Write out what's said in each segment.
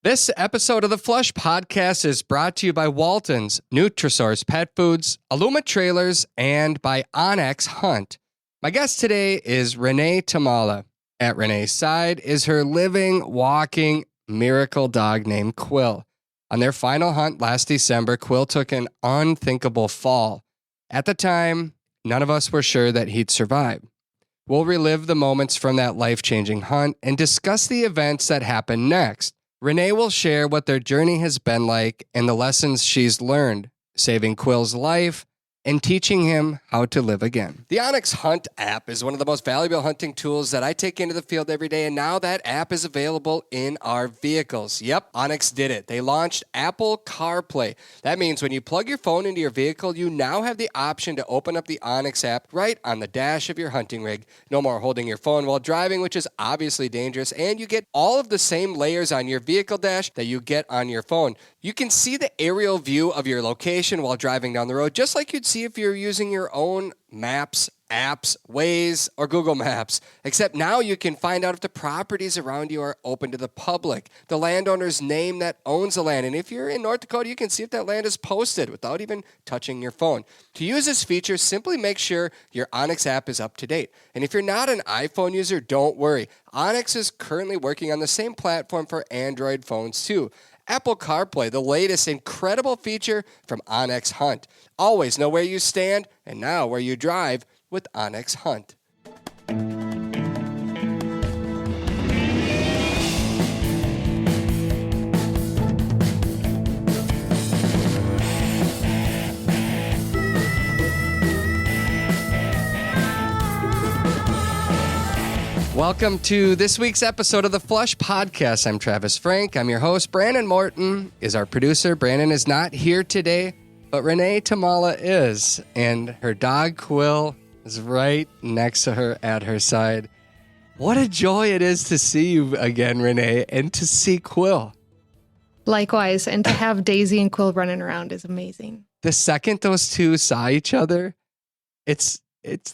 This episode of the Flush Podcast is brought to you by Walton's, Nutrisource Pet Foods, Illuma Trailers, and by Onyx Hunt. My guest today is Renee Tomala. At Renee's side is her living, walking miracle dog named Quill. On their final hunt last December, Quill took an unthinkable fall. At the time, none of us were sure that he'd survive. We'll relive the moments from that life-changing hunt and discuss the events that happened next. Renee will share what their journey has been like and the lessons she's learned, saving Quill's life and teaching him how to live again. The Onyx Hunt app is one of the most valuable hunting tools that I take into the field every day, and now that app is available in our vehicles. Yep, Onyx did it. They launched Apple CarPlay. That means when you plug your phone into your vehicle, you now have the option to open up the Onyx app right on the dash of your hunting rig. No more holding your phone while driving, which is obviously dangerous, and you get all of the same layers on your vehicle dash that you get on your phone. You can see the aerial view of your location while driving down the road, just like you'd see if you're using your own maps, apps, Waze, or Google Maps. Except now you can find out if the properties around you are open to the public, the landowner's name that owns the land. And if you're in North Dakota, you can see if that land is posted without even touching your phone. To use this feature, simply make sure your Onyx app is up to date. And if you're not an iPhone user, don't worry. Onyx is currently working on the same platform for Android phones too. Apple CarPlay, the latest incredible feature from Onyx Hunt. Always know where you stand, and now where you drive with Onyx Hunt. Welcome to this week's episode of the Flush Podcast. I'm Travis Frank. I'm your host. Brandon Morton is our producer. Brandon is not here today, but Renee Tomala is, and her dog Quill is right next to her at her side. What a joy it is to see you again, Renee, and to see Quill. Likewise, and to have Daisy and Quill running around is amazing. The second those two saw each other, it's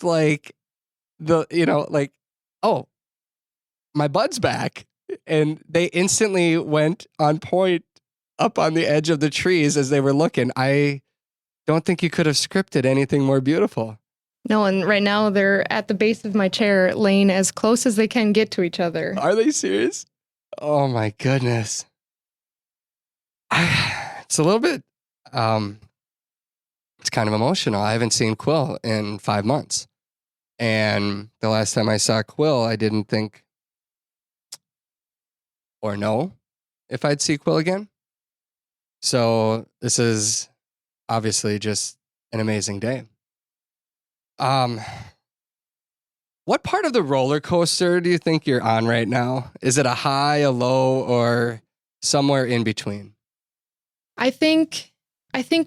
like oh, my bud's back. And they instantly went on point up on the edge of the trees as they were looking. I don't think you could have scripted anything more beautiful. No, and right now they're at the base of my chair, laying as close as they can get to each other. Are they serious? Oh my goodness. It's a little bit, it's kind of emotional. I haven't seen Quill in 5 months. And the last time I saw Quill, I didn't think or know if I'd see Quill again. So this is obviously just an amazing day. What part of the roller coaster do you think you're on right now? Is it a high, a low, or somewhere in between? I think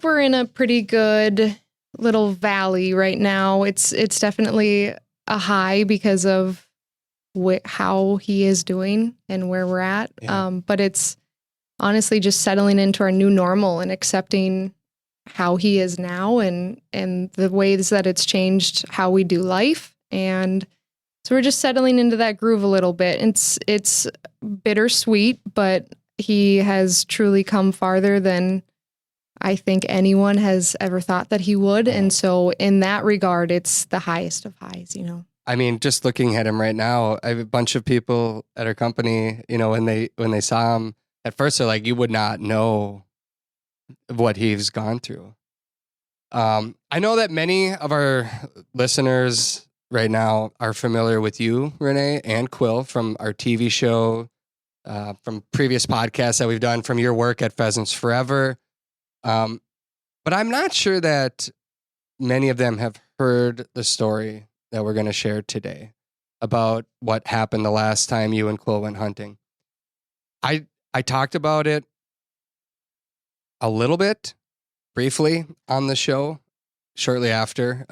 we're in a pretty good little valley right now. It's definitely a high because of how he is doing and where we're at. Yeah. But it's honestly just settling into our new normal and accepting how he is now and the ways that it's changed how we do life. And so we're just settling into that groove a little bit. It's bittersweet, but he has truly come farther than I think anyone has ever thought that he would. And so in that regard, it's the highest of highs, you know. I mean, just looking at him right now, I have a bunch of people at our company, you know, when they saw him at first, they're like, you would not know what he's gone through. I know that many of our listeners right now are familiar with you, Renee, and Quill from our TV show, from previous podcasts that we've done, from your work at Pheasants Forever. But I'm not sure that many of them have heard the story that we're going to share today about what happened the last time you and Quill went hunting. I talked about it a little bit briefly on the show shortly after.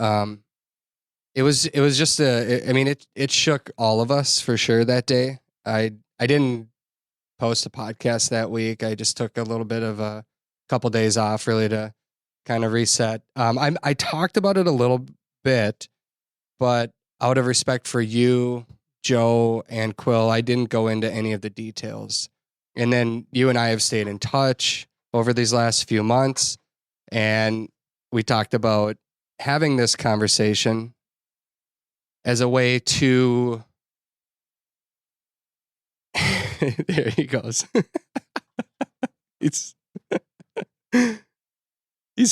It was just it shook all of us for sure that day. I didn't post a podcast that week. I just took a little bit of a couple days off really to kind of reset. I talked about it a little bit, but out of respect for you, Joe, and Quill, I didn't go into any of the details. And then you and I have stayed in touch over these last few months. And we talked about having this conversation as a way to... There he goes. He's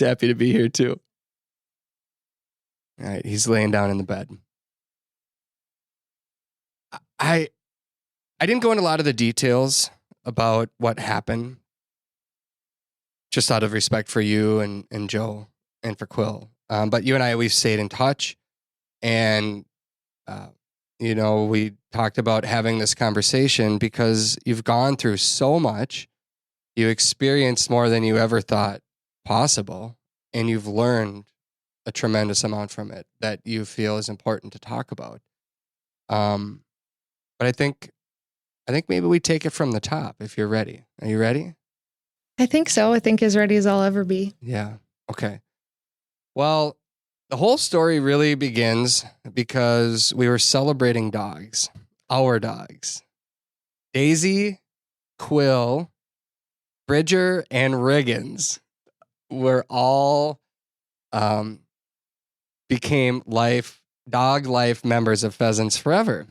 happy to be here too. All right, he's laying down in the bed. I didn't go into a lot of the details about what happened, just out of respect for you and Joe and for Quill. But you and I, we've stayed in touch, and we talked about having this conversation because you've gone through so much. You experienced more than you ever thought possible, and you've learned a tremendous amount from it that you feel is important to talk about. But I think maybe we take it from the top if you're ready. Are you ready? I think so. I think as ready as I'll ever be. Yeah. Okay. Well, the whole story really begins because we were celebrating dogs, our dogs. Daisy, Quill, Bridger, and Riggins were all became dog life members of Pheasants Forever.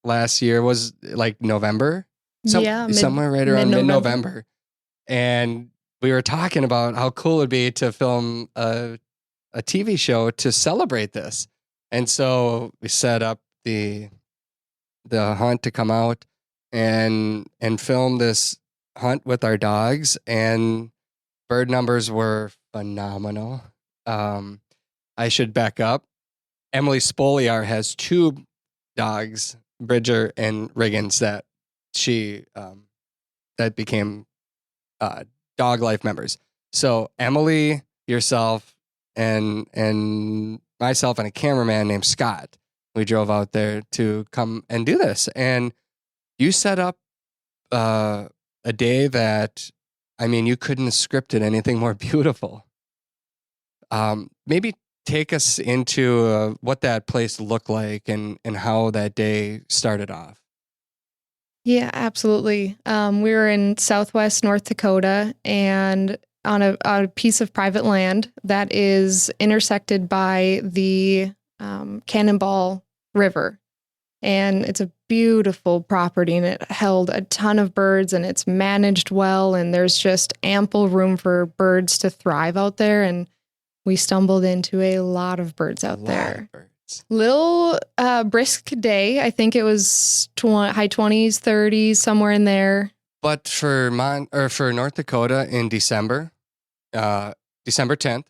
Last year was like November. Somewhere right around mid-November. And we were talking about how cool it'd be to film a TV show to celebrate this. And so we set up the hunt to come out and film this hunt with our dogs, and bird numbers were phenomenal. I should back up. Emily Spoliar has 2 dogs, Bridger and Riggins, that that became dog life members. So Emily, yourself, and myself, and a cameraman named Scott, we drove out there to come and do this. And you set up a day that, I mean, you couldn't have scripted anything more beautiful. Maybe take us into what that place looked like and how that day started off. Yeah, absolutely. We were in Southwest North Dakota and on a piece of private land that is intersected by the Cannonball River. And it's a beautiful property, and it held a ton of birds, and it's managed well, and there's just ample room for birds to thrive out there. And we stumbled into a lot of birds out there. Little brisk day. I think it was high 20s, 30s, somewhere in there. But for North Dakota in December 10th,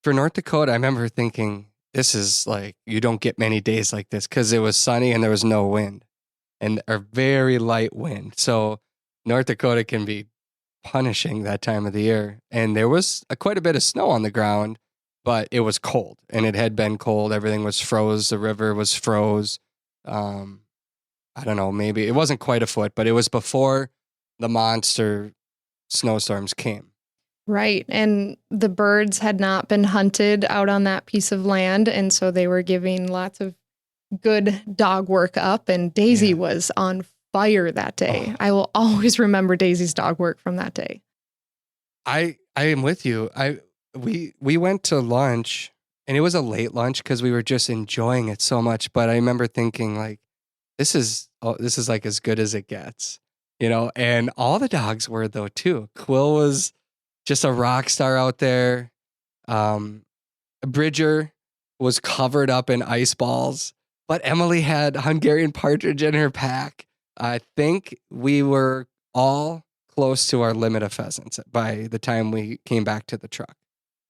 for North Dakota, I remember thinking, this is like, you don't get many days like this, because it was sunny and there was no wind, and a very light wind. So North Dakota can be punishing that time of the year. And there was quite a bit of snow on the ground, but it was cold, and it had been cold. Everything was froze. The river was froze. I don't know, maybe it wasn't quite a foot, but it was before the monster snowstorms came. Right. And the birds had not been hunted out on that piece of land. And so they were giving lots of good dog work up. And Daisy was on fire that day. Oh. I will always remember Daisy's dog work from that day. I am with you. We went to lunch, and it was a late lunch because we were just enjoying it so much. But I remember thinking, like, this is like as good as it gets, and all the dogs were, though, too. Quill was just a rock star out there. Bridger was covered up in ice balls, but Emily had Hungarian partridge in her pack. I think we were all close to our limit of pheasants by the time we came back to the truck.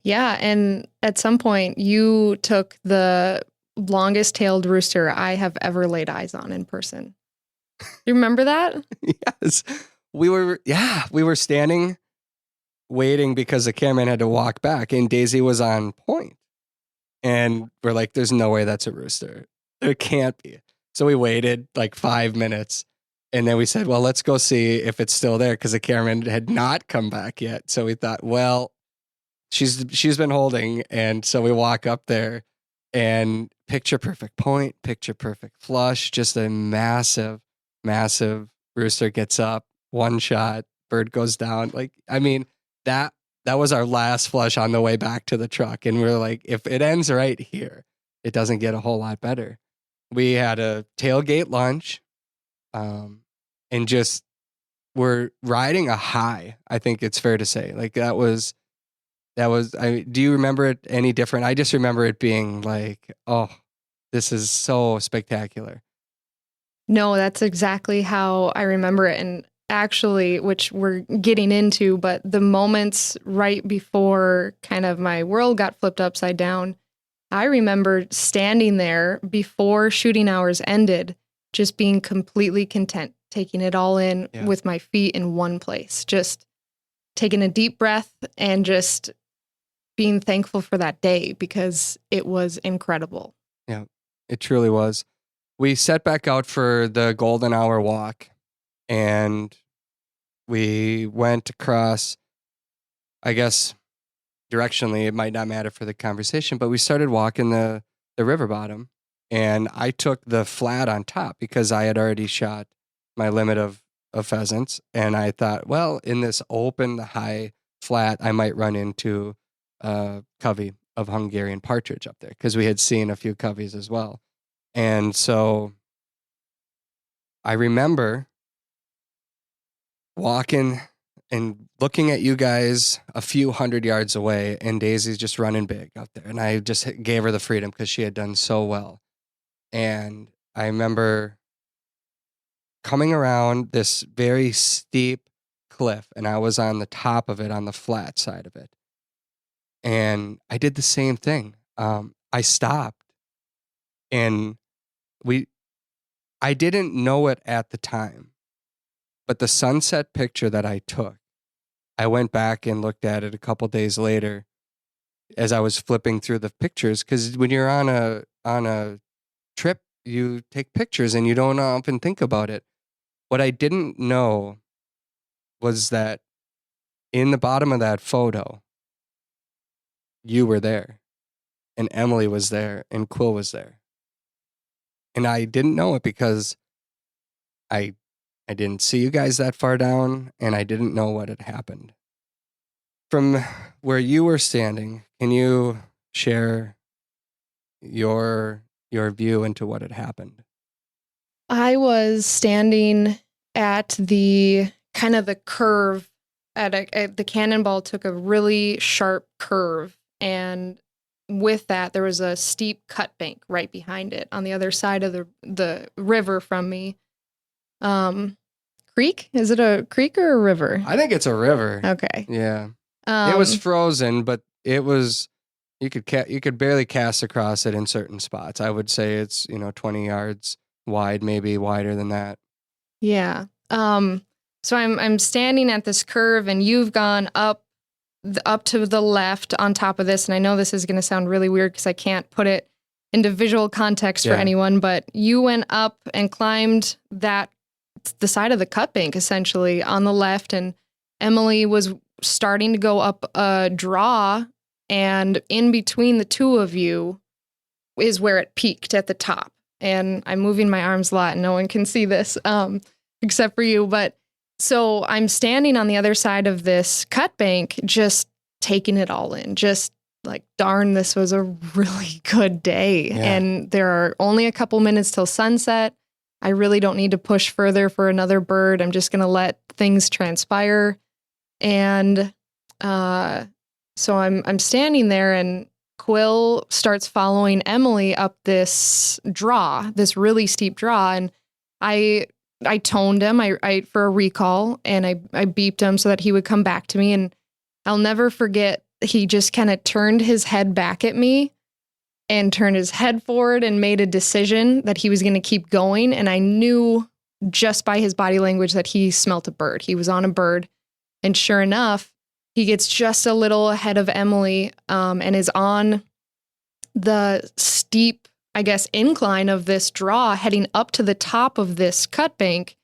Yeah, and at some point you took the longest tailed rooster I have ever laid eyes on in person. You remember that? Yes. We were standing waiting because the cameraman had to walk back, and Daisy was on point. And we're like, there's no way that's a rooster. There can't be. So we waited like 5 minutes, and then we said, well, let's go see if it's still there, because the cameraman had not come back yet. So we thought, well, she's been holding. And so we walk up there, and picture perfect point, picture perfect flush, just a massive, massive rooster gets up one shot, bird goes down. Like, I mean, that was our last flush on the way back to the truck. And we're like, if it ends right here, it doesn't get a whole lot better. We had a tailgate lunch, and just we're riding a high. I think it's fair to say. Like that was. Do you remember it any different? I just remember it being like, oh, this is so spectacular. No, that's exactly how I remember it. And actually, which we're getting into, but the moments right before kind of my world got flipped upside down, I remember standing there before shooting hours ended, just being completely content, taking it all in with my feet in one place, just taking a deep breath and just being thankful for that day because it was incredible. Yeah, it truly was. We set back out for the golden hour walk, and we went across, I guess, directionally, it might not matter for the conversation, but we started walking the river bottom, and I took the flat on top because I had already shot my limit of pheasants, and I thought, well, in this open, high flat, I might run into a covey of Hungarian partridge up there because we had seen a few coveys as well. And so I remember walking and looking at you guys a few 100 yards away, and Daisy's just running big out there. And I just gave her the freedom because she had done so well. And I remember coming around this very steep cliff, and I was on the top of it, on the flat side of it. And I did the same thing. I stopped, and I didn't know it at the time, but the sunset picture that I took, I went back and looked at it a couple days later as I was flipping through the pictures. Because when you're on a trip, you take pictures and you don't often think about it. What I didn't know was that in the bottom of that photo, you were there, and Emily was there, and Quill was there. And I didn't know it because I didn't see you guys that far down, and I didn't know what had happened. From where you were standing, can you share your view into what had happened? I was standing at the kind of the curve the cannonball took a really sharp curve, and with that there was a steep cut bank right behind it on the other side of the river from me. Creek? Is it a creek or a river? I think it's a river. Okay. Yeah. It was frozen, but it was you could barely cast across it in certain spots. I would say it's 20 yards wide, maybe wider than that. Yeah. So I'm standing at this curve, and you've gone up to the left on top of this. And I know this is going to sound really weird because I can't put it into visual context for anyone, but you went up and climbed the side of the cut bank essentially on the left, and Emily was starting to go up a draw, and in between the two of you is where it peaked at the top. And I'm moving my arms a lot, and no one can see this except for you, but so I'm standing on the other side of this cut bank, just taking it all in, just like, darn, this was a really good day. Yeah. And there are only a couple minutes till sunset. I really don't need to push further for another bird. I'm just going to let things transpire. And so I'm standing there, and Quill starts following Emily up this really steep draw. And I toned him I for a recall, and I beeped him so that he would come back to me. And I'll never forget, he just kind of turned his head back at me and turned his head forward and made a decision that he was going to keep going. And I knew just by his body language that he smelt a bird. He was on a bird. And sure enough, he gets just a little ahead of Emily, and is on the steep, I guess, incline of this draw heading up to the top of this cut bank.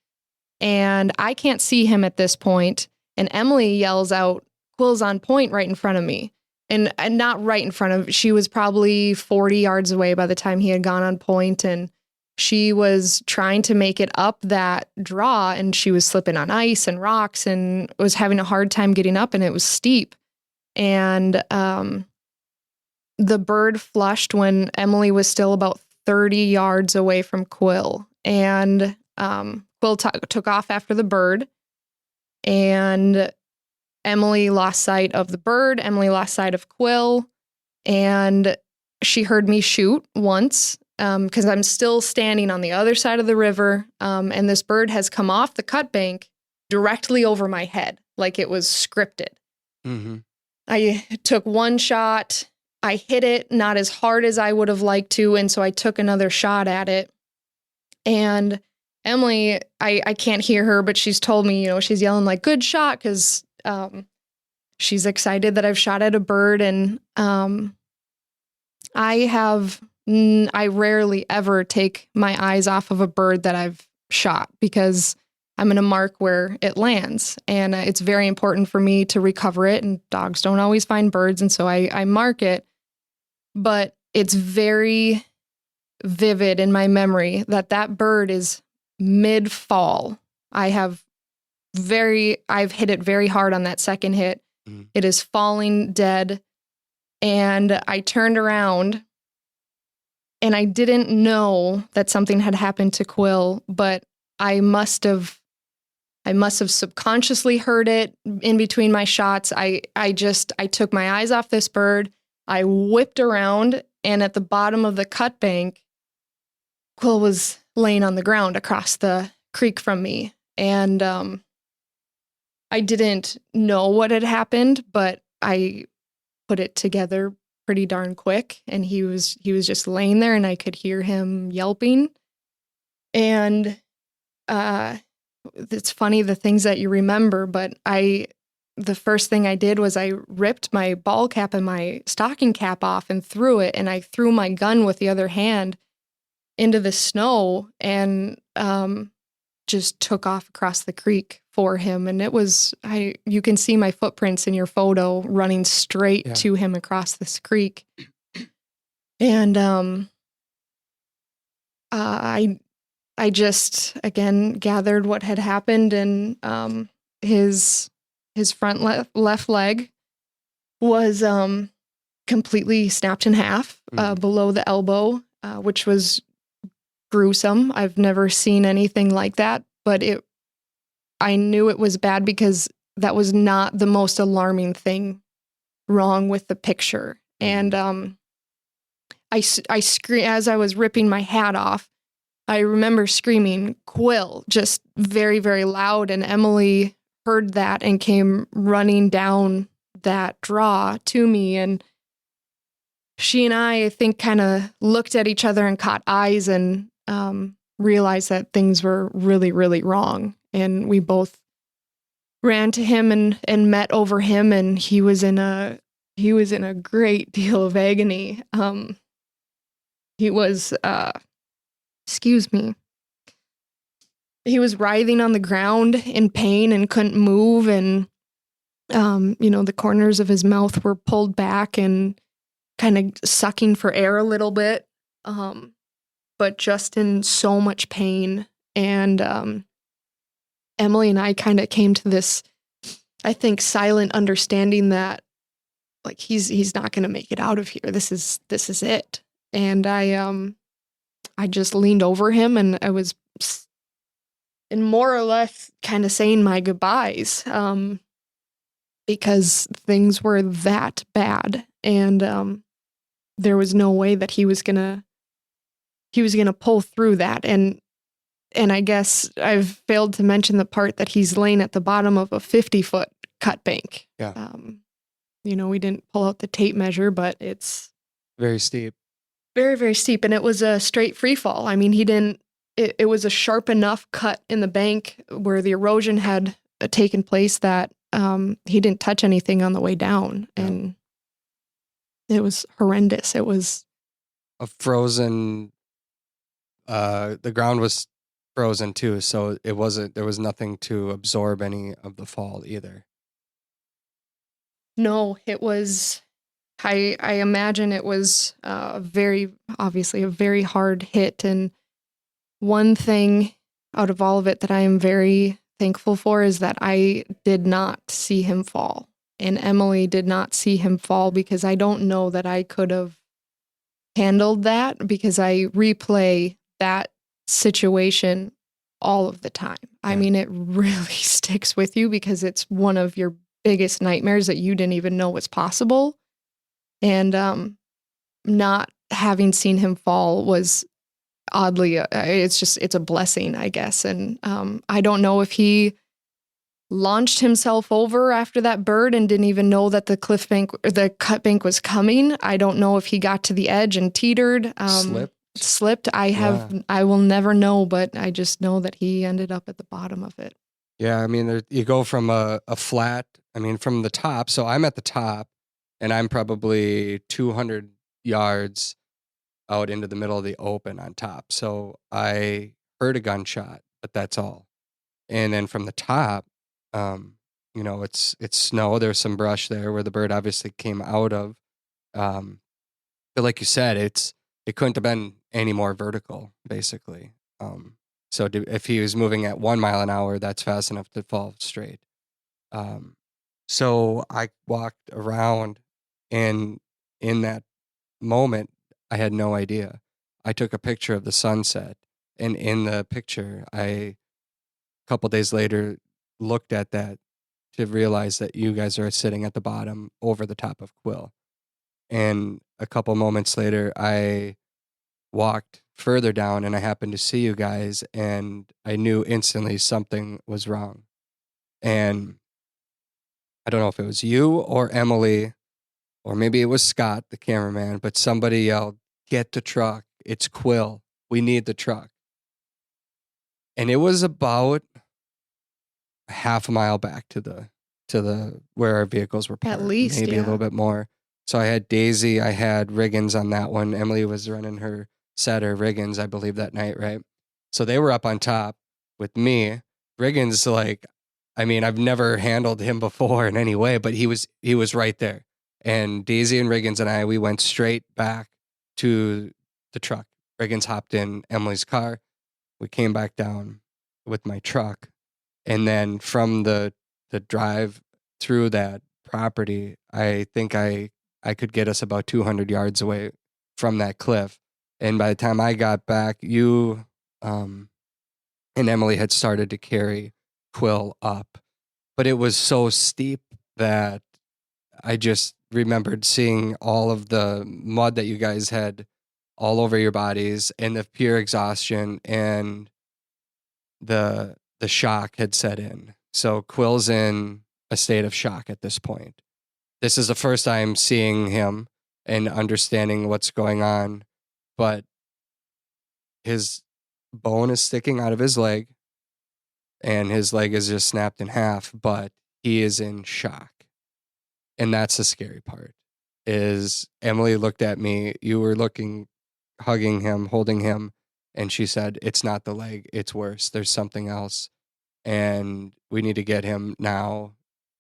And I can't see him at this point. And Emily yells out, "Quill's on point right in front of me." And not right in front of, she was probably 40 yards away by the time he had gone on point. And she was trying to make it up that draw, and she was slipping on ice and rocks and was having a hard time getting up, and it was steep. And the bird flushed when Emily was still about 30 yards away from Quill. And Quill took off after the bird, and Emily lost sight of the bird. Emily lost sight of Quill, and she heard me shoot once because I'm still standing on the other side of the river, and this bird has come off the cut bank directly over my head, like it was scripted. Mm-hmm. I took one shot. I hit it not as hard as I would have liked to, and so I took another shot at it. And Emily, I can't hear her, but she's told me, she's yelling like, good shot, because she's excited that I've shot at a bird. And I rarely ever take my eyes off of a bird that I've shot, because I'm going to mark where it lands. And it's very important for me to recover it. And dogs don't always find birds. And so I mark it. But it's very vivid in my memory that bird is mid-fall. I've hit it very hard on that second hit. Mm-hmm. It is falling dead. And I turned around, and I didn't know that something had happened to Quill, but I must have subconsciously heard it in between my shots. I took my eyes off this bird. I whipped around, and at the bottom of the cut bank, Quill was laying on the ground across the creek from me. And I didn't know what had happened, but I put it together pretty darn quick. And he was just laying there, and I could hear him yelping. And it's funny, the things that you remember, but the first thing I did was I ripped my ball cap and my stocking cap off and threw it. And I threw my gun with the other hand into the snow and just took off across the creek for him. And it was, you can see my footprints in your photo running straight to him across this creek. And I just, again, gathered what had happened, and his front left leg was completely snapped in half below the elbow, which was gruesome. I've never seen anything like that, but I knew it was bad because that was not the most alarming thing wrong with the picture. And I screamed as I was ripping my hat off. I remember screaming, Quill, just very, very loud. And Emily heard that and came running down that draw to me. And she and I think, kind of looked at each other and caught eyes and realized that things were really, really wrong. And we both ran to him and met over him. And he was in a great deal of agony. He was, excuse me. He was writhing on the ground in pain and couldn't move. And, the corners of his mouth were pulled back and kind of sucking for air a little bit. But just in so much pain. And Emily and I kind of came to this, I think, silent understanding that, like, he's not going to make it out of here. This is it. And I just leaned over him, and I was in more or less kind of saying my goodbyes, because things were that bad, and there was no way that he was gonna pull through that. And I guess I've failed to mention the part that he's laying at the bottom of a 50-foot cut bank. Yeah. We didn't pull out the tape measure, but it's very steep. Very, very steep. And it was a straight free fall. I mean, it was a sharp enough cut in the bank where the erosion had taken place that he didn't touch anything on the way down. Yeah. And it was horrendous. It was a frozen, the ground was frozen too. So there was nothing to absorb any of the fall either. No, it was, I imagine it was obviously a very hard hit. And one thing out of all of it that I am very thankful for is that I did not see him fall. And Emily did not see him fall, because I don't know that I could have handled that, because I replay that situation all of the time. I mean, it really sticks with you because it's one of your biggest nightmares that you didn't even know was possible. And not having seen him fall was oddly, it's a blessing, I guess. And I don't know if he launched himself over after that bird and didn't even know that the cliff bank or the cut bank was coming. I don't know if he got to the edge and teetered, slipped. I will never know, but I just know that he ended up at the bottom of it. Yeah, I mean, you go from a flat, I mean, from the top. So I'm at the top, and I'm probably 200 yards out into the middle of the open on top. So I heard a gunshot, but that's all. And then from the top, it's snow. There's some brush there where the bird obviously came out of. But like you said, it couldn't have been any more vertical, basically. If he was moving at 1 mile an hour, that's fast enough to fall straight. So I walked around, and in that moment, I had no idea. I took a picture of the sunset, and in the picture, a couple days later, looked at that to realize that you guys are sitting at the bottom over the top of Quill. And a couple moments later, I walked further down, and I happened to see you guys, and I knew instantly something was wrong. And I don't know if it was you or Emily, or maybe it was Scott, the cameraman, but somebody yelled, "Get the truck. It's Quill. We need the truck." And it was about a half a mile back to the where our vehicles were parked. At least, maybe a little bit more. So I had Daisy, I had Riggins on that one. Emily was running her setter, Riggins, I believe, that night, right? So they were up on top with me. Riggins, I've never handled him before in any way, but he was right there. And Daisy and Riggins and I, we went straight back to the truck. Riggins hopped in Emily's car. We came back down with my truck. And then from the drive through that property, I think I could get us about 200 yards away from that cliff. And by the time I got back, you and Emily had started to carry Quill up. But it was so steep that I just remembered seeing all of the mud that you guys had all over your bodies, and the pure exhaustion and the shock had set in. So Quill's in a state of shock at this point. This is the first time seeing him and understanding what's going on, but his bone is sticking out of his leg, and his leg is just snapped in half, but he is in shock. And that's the scary part, is Emily looked at me, you were hugging him, holding him, and she said, "It's not the leg, it's worse. There's something else, and we need to get him now."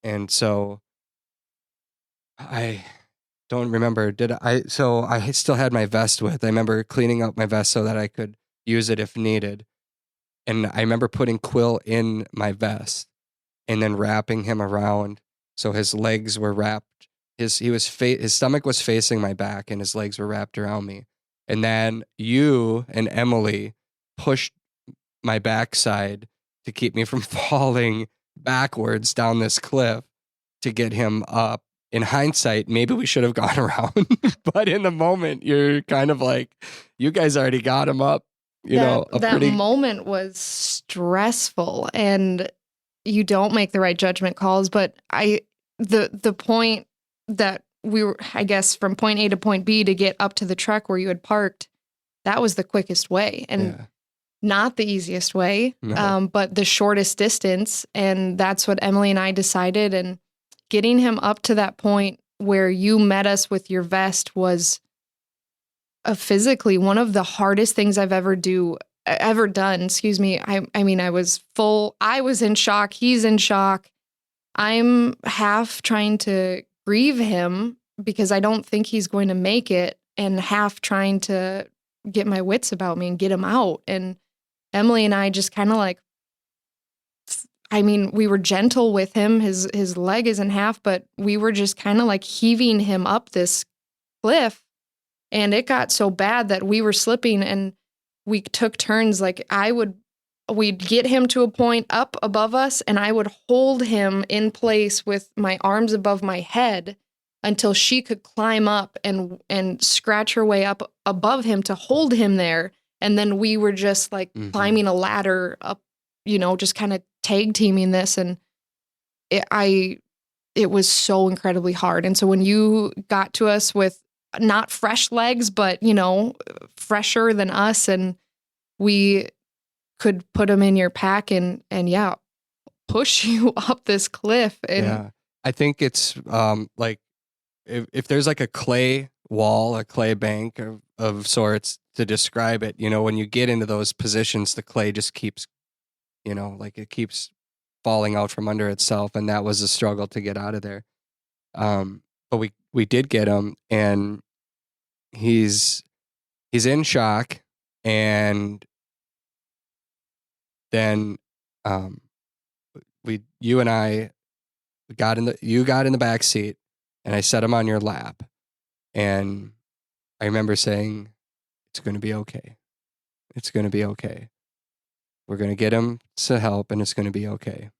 And so I don't remember, so I still had my vest with. I remember cleaning up my vest so that I could use it if needed. And I remember putting Quill in my vest and then wrapping him around so his legs were wrapped. His stomach was facing my back, and his legs were wrapped around me. And then you and Emily pushed my backside to keep me from falling backwards down this cliff to get him up. In hindsight, maybe we should have gone around, but in the moment, you're kind of like, you guys already got him up. That moment was stressful, and you don't make the right judgment calls. But the point that we were, I guess, from point A to point B to get up to the truck where you had parked, that was the quickest way, and not the easiest way, but the shortest distance. And that's what Emily and I decided. And getting him up to that point where you met us with your vest was physically one of the hardest things I've ever done. Excuse me. I mean, I was in shock. He's in shock. I'm half trying to grieve him because I don't think he's going to make it, and half trying to get my wits about me and get him out. And Emily and I just kind of like, I mean, we were gentle with him. His leg is in half, but we were just kind of like heaving him up this cliff. And it got so bad that we were slipping, and we took turns. Like we'd get him to a point up above us, and I would hold him in place with my arms above my head until she could climb up and scratch her way up above him to hold him there. And then we were just like climbing a ladder up, just kind of tag teaming this. And it was so incredibly hard. And so when you got to us with not fresh legs, but, fresher than us, and we could put them in your pack and push you up this cliff. And yeah, I think it's like if there's like a clay wall, a clay bank of sorts to describe it, when you get into those positions, the clay just keeps, like it keeps falling out from under itself. And that was a struggle to get out of there. But we did get him, and he's in shock. And then you and I you got in the back seat, and I set him on your lap, and I remember saying, "It's going to be okay. It's going to be okay. We're going to get him to help, and it's going to be okay."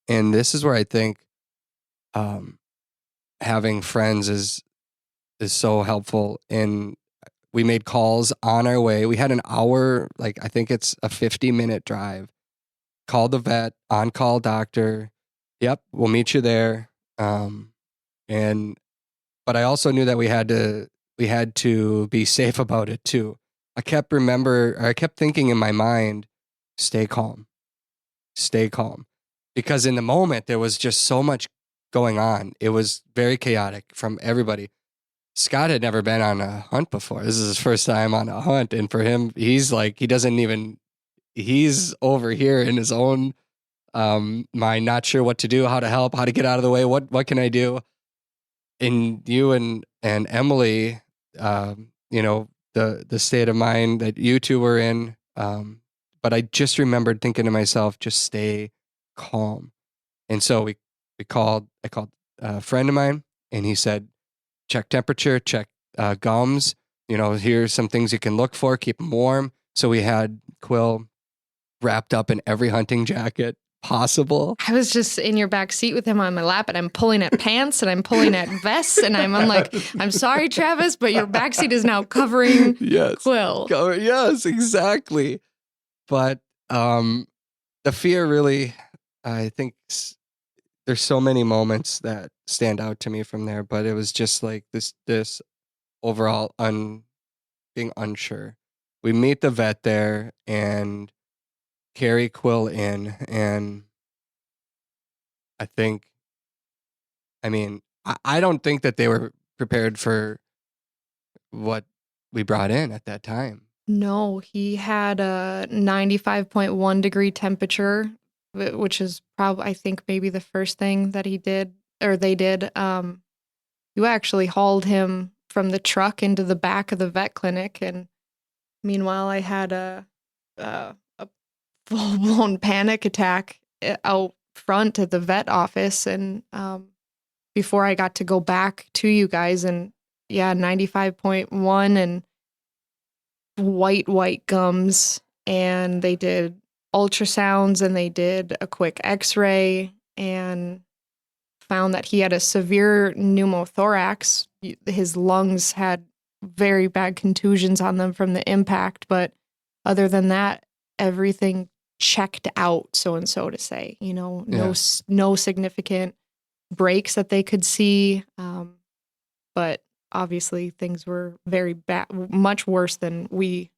And this is where I think having friends is so helpful. And we made calls on our way. We had an hour, like I think it's a 50-minute drive. Called the vet, on-call doctor. Yep, we'll meet you there. But I also knew that we had to be safe about it too. I kept thinking in my mind, stay calm, because in the moment there was just so much going on. It was very chaotic from everybody. Scott had never been on a hunt before. This is his first time on a hunt, and for him, he's like, he's over here in his own mind, not sure what to do, how to help, how to get out of the way, what can I do? And you and Emily, the state of mind that you two were in, but I just remembered thinking to myself, just stay calm. And so I called a friend of mine, and he said, check temperature, check gums, here's some things you can look for, keep them warm. So we had Quill wrapped up in every hunting jacket possible. I was just in your back seat with him on my lap, and I'm pulling at pants and I'm pulling at vests, and I'm like, I'm sorry, Travis, but your back seat is now covering Quill. Yes, exactly. But the fear really, I think there's so many moments that stand out to me from there, but it was just like this overall being unsure. We meet the vet there and carry Quill in, and I don't think that they were prepared for what we brought in at that time. No, he had a 95.1 degree temperature, which is probably, I think, maybe the first thing that he did, or they did. You actually hauled him from the truck into the back of the vet clinic, and meanwhile, I had a full-blown panic attack out front at the vet office, and before I got to go back to you guys, and 95.1 and white gums, and they did ultrasounds, and they did a quick x-ray, and found that he had a severe pneumothorax. His lungs had very bad contusions on them from the impact, but other than that, everything checked out, so to say. No significant breaks that they could see, but obviously things were very bad, much worse than we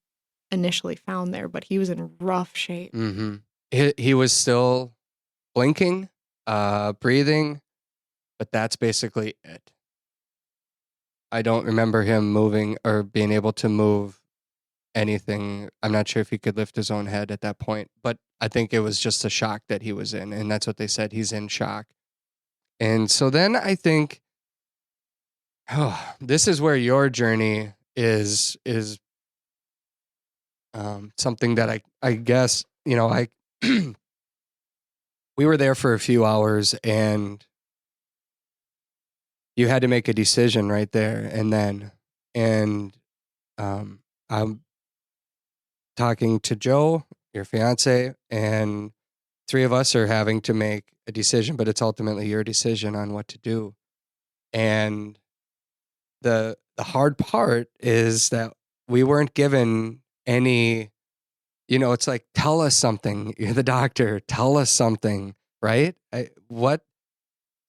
initially found there. But he was in rough shape. Mm-hmm. He was still blinking, breathing, but that's basically it. I don't remember him moving or being able to move anything. I'm not sure if he could lift his own head at that point, but I think it was just a shock that he was in, and that's what they said. He's in shock. And so then I think, this is where your journey is Something that I guess, we were there for a few hours and you had to make a decision right there and then. And I'm talking to Joe, your fiance, and three of us are having to make a decision, but it's ultimately your decision on what to do. And the hard part is that we weren't given any, it's like, tell us something. You're the doctor. Tell us something, right? What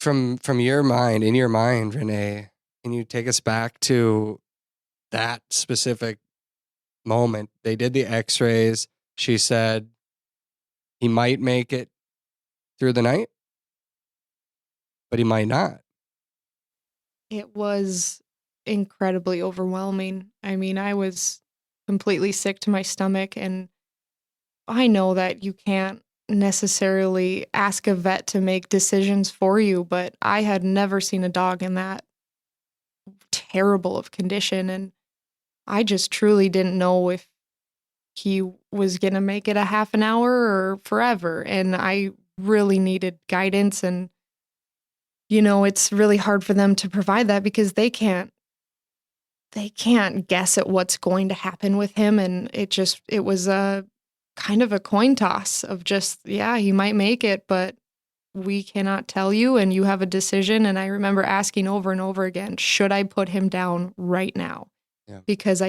from your mind, in your mind, Renee, can you take us back to that specific moment? They did the x-rays. She said he might make it through the night, but he might not. It was incredibly overwhelming. I mean, I was completely sick to my stomach, and I know that you can't necessarily ask a vet to make decisions for you, but I had never seen a dog in that terrible of condition, and I just truly didn't know if he was going to make it a half an hour or forever, and I really needed guidance. And it's really hard for them to provide that because they can't guess at what's going to happen with him. And it was a kind of a coin toss of just, yeah, he might make it, but we cannot tell you, and you have a decision. And I remember asking over and over again, should I put him down right now? Yeah. Because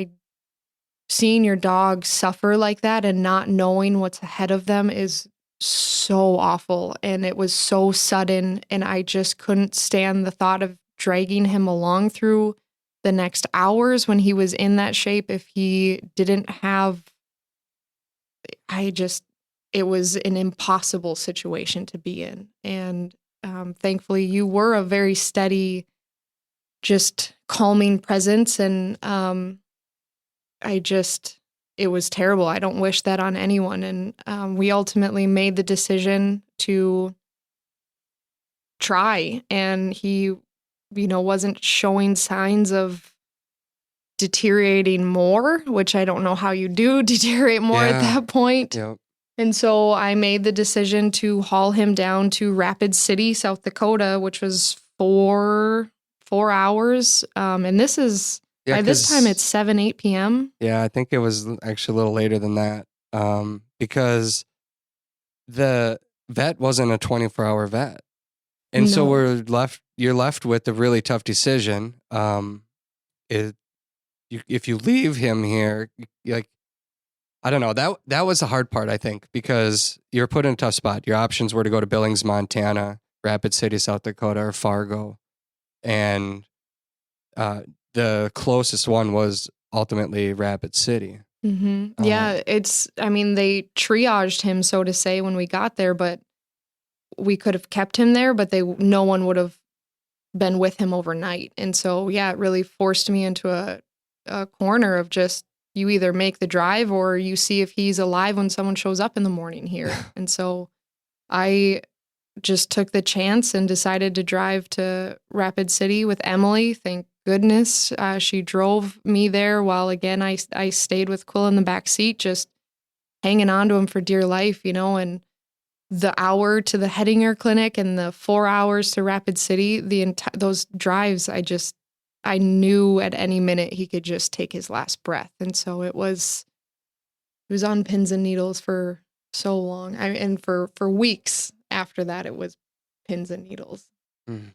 seeing your dog suffer like that and not knowing what's ahead of them is so awful. And it was so sudden, and I just couldn't stand the thought of dragging him along through the next hours when he was in that shape. If he didn't have, it was an impossible situation to be in. And thankfully you were a very steady, just calming presence. And it was terrible. I don't wish that on anyone. And we ultimately made the decision to try, and he, wasn't showing signs of deteriorating more, which I don't know how you do deteriorate more at that point. Yep. And so I made the decision to haul him down to Rapid City, South Dakota, which was 4 hours. And this is, by this time, it's 8 p.m. Yeah, I think it was actually a little later than that, because the vet wasn't a 24-hour vet. And so you're left with a really tough decision. If you leave him here, I don't know, that was the hard part, I think, because you're put in a tough spot. Your options were to go to Billings, Montana, Rapid City, South Dakota, or Fargo. And the closest one was ultimately Rapid City. Mm-hmm. Yeah, they triaged him, so to say, when we got there, but we could have kept him there, but no one would have been with him overnight. And so, yeah, it really forced me into a corner of just, you either make the drive or you see if he's alive when someone shows up in the morning here. And so I just took the chance and decided to drive to Rapid City with Emily. Thank goodness she drove me there, while again I stayed with Quill in the back seat, just hanging on to him for dear life, and the hour to the Hettinger Clinic and the 4 hours to Rapid City, those drives, I knew at any minute he could just take his last breath. And so it was on pins and needles for so long. And for weeks after that, it was pins and needles. Mm.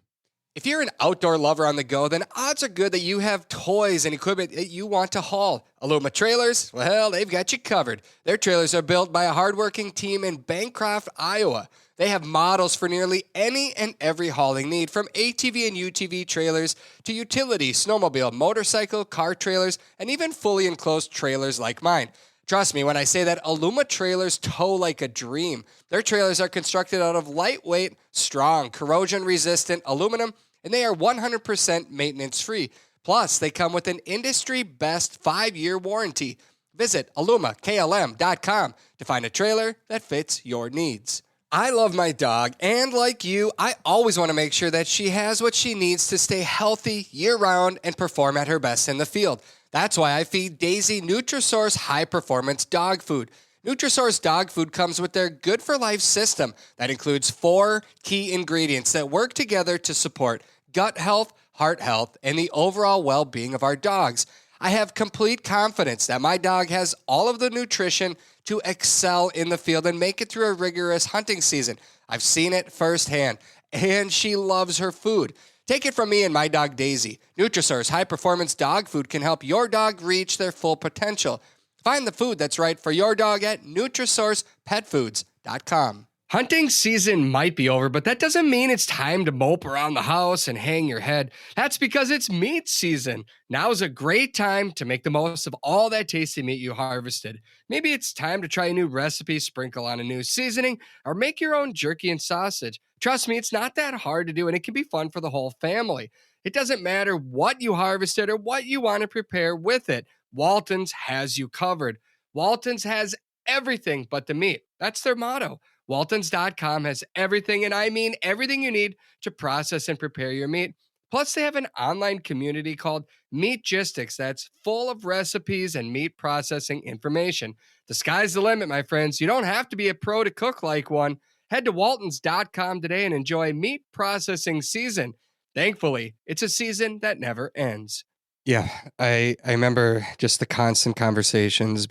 If you're an outdoor lover on the go, then odds are good that you have toys and equipment that you want to haul. Aluma Trailers, well, they've got you covered. Their trailers are built by a hardworking team in Bancroft, Iowa. They have models for nearly any and every hauling need, from ATV and UTV trailers to utility, snowmobile, motorcycle, car trailers, and even fully enclosed trailers like mine. Trust me when I say that Aluma Trailers tow like a dream. Their trailers are constructed out of lightweight, strong, corrosion-resistant aluminum, and they are 100% maintenance-free. Plus, they come with an industry-best 5-year warranty. Visit alumaklm.com to find a trailer that fits your needs. I love my dog, and like you, I always want to make sure that she has what she needs to stay healthy year-round and perform at her best in the field. That's why I feed Daisy Nutrisource High Performance Dog Food. Nutrisource dog food comes with their Good for Life system that includes 4 key ingredients that work together to support gut health, heart health, and the overall well-being of our dogs. I have complete confidence that my dog has all of the nutrition to excel in the field and make it through a rigorous hunting season. I've seen it firsthand, and she loves her food. Take it from me and my dog Daisy. Nutrisource High Performance Dog Food can help your dog reach their full potential. Find the food that's right for your dog at NutrisourcePetFoods.com. Hunting season might be over, but that doesn't mean it's time to mope around the house and hang your head. That's because it's meat season. Now is a great time to make the most of all that tasty meat you harvested. Maybe it's time to try a new recipe, sprinkle on a new seasoning, or make your own jerky and sausage. Trust me, it's not that hard to do, and it can be fun for the whole family. It doesn't matter what you harvested or what you want to prepare with it. Walton's has you covered. Walton's has everything but the meat. That's their motto. Waltons.com has everything, and I mean everything you need to process and prepare your meat. Plus, they have an online community called Meatgistics that's full of recipes and meat processing information. The sky's the limit, my friends. You don't have to be a pro to cook like one. Head to Waltons.com today and enjoy meat processing season. Thankfully, it's a season that never ends. Yeah, I remember just the constant conversations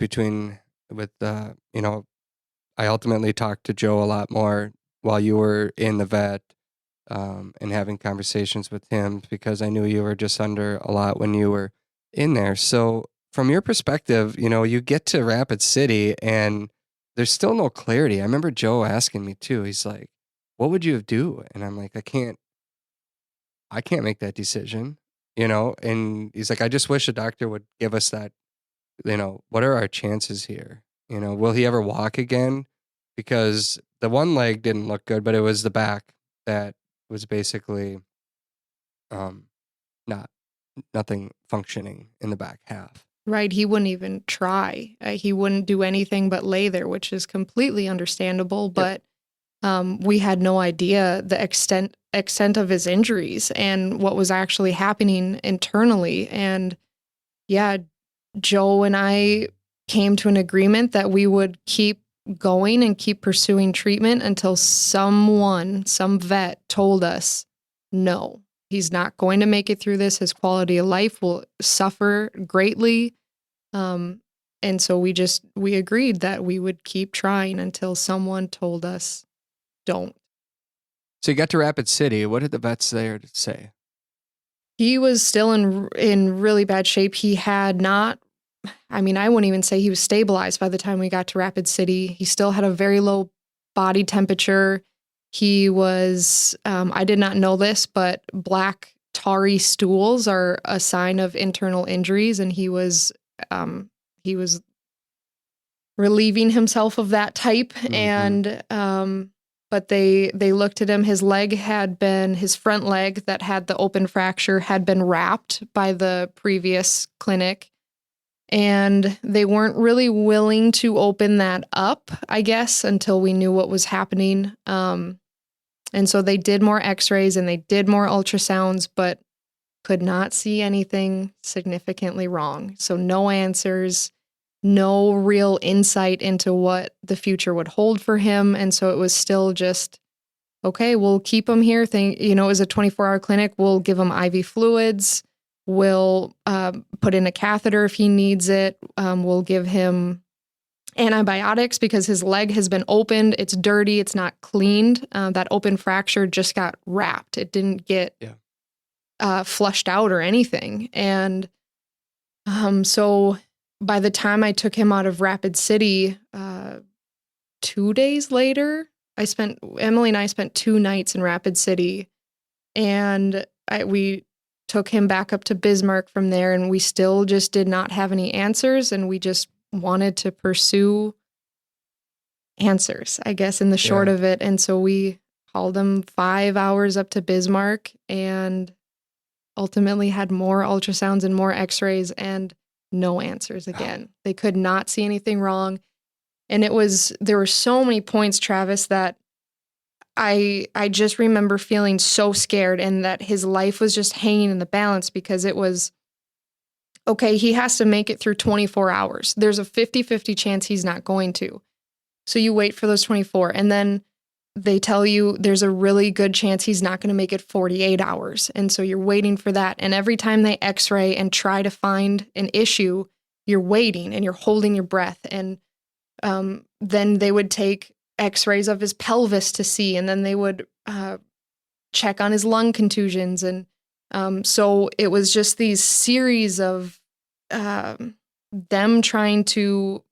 I ultimately talked to Joe a lot more while you were in the vet, and having conversations with him because I knew you were just under a lot when you were in there. So from your perspective, you get to Rapid City and there's still no clarity. I remember Joe asking me too. He's like, "What would you do?" And I'm like, I can't make that decision, And he's like, "I just wish a doctor would give us that, what are our chances here? Will he ever walk again?" Because the one leg didn't look good, but it was the back that was basically not nothing functioning in the back half. Right. He wouldn't even try. He wouldn't do anything but lay there, which is completely understandable. But we had no idea the extent of his injuries and what was actually happening internally. And yeah, Joe and I came to an agreement that we would keep going and keep pursuing treatment until some vet told us, no, he's not going to make it through this. His quality of life will suffer greatly. And so we agreed that we would keep trying until someone told us, don't. So you got to Rapid City. What did the vets there say? He was still in really bad shape. He had not, I wouldn't even say he was stabilized by the time we got to Rapid City. He still had a very low body temperature. He was, I did not know this, but black tarry stools are a sign of internal injuries. And he was relieving himself of that type. Mm-hmm. And, but they looked at him. His front leg that had the open fracture had been wrapped by the previous clinic. And they weren't really willing to open that up, I guess, until we knew what was happening. And so they did more x-rays and they did more ultrasounds, but could not see anything significantly wrong. So no answers, no real insight into what the future would hold for him. And so it was still just, okay, we'll keep him here. It was a 24-hour clinic. We'll give him IV fluids. We'll put in a catheter if he needs it. We'll give him antibiotics because his leg has been opened. It's dirty. It's not cleaned. That open fracture just got wrapped. It didn't get flushed out or anything. And so by the time I took him out of Rapid City, 2 days later, Emily and I spent 2 nights in Rapid City, and we took him back up to Bismarck from there, and we still just did not have any answers, and we just wanted to pursue answers, I guess, in the short of it. And so we hauled him 5 hours up to Bismarck and ultimately had more ultrasounds and more x-rays and no answers again. They could not see anything wrong. And there were so many points, Travis, that I just remember feeling so scared and that his life was just hanging in the balance because it was okay, he has to make it through 24 hours. There's a 50-50 chance he's not going to. So you wait for those 24, and then they tell you there's a really good chance he's not going to make it 48 hours. And so you're waiting for that. And every time they x-ray and try to find an issue, you're waiting and you're holding your breath. And then they would take x-rays of his pelvis to see, and then they would check on his lung contusions. And so it was just these series of them trying to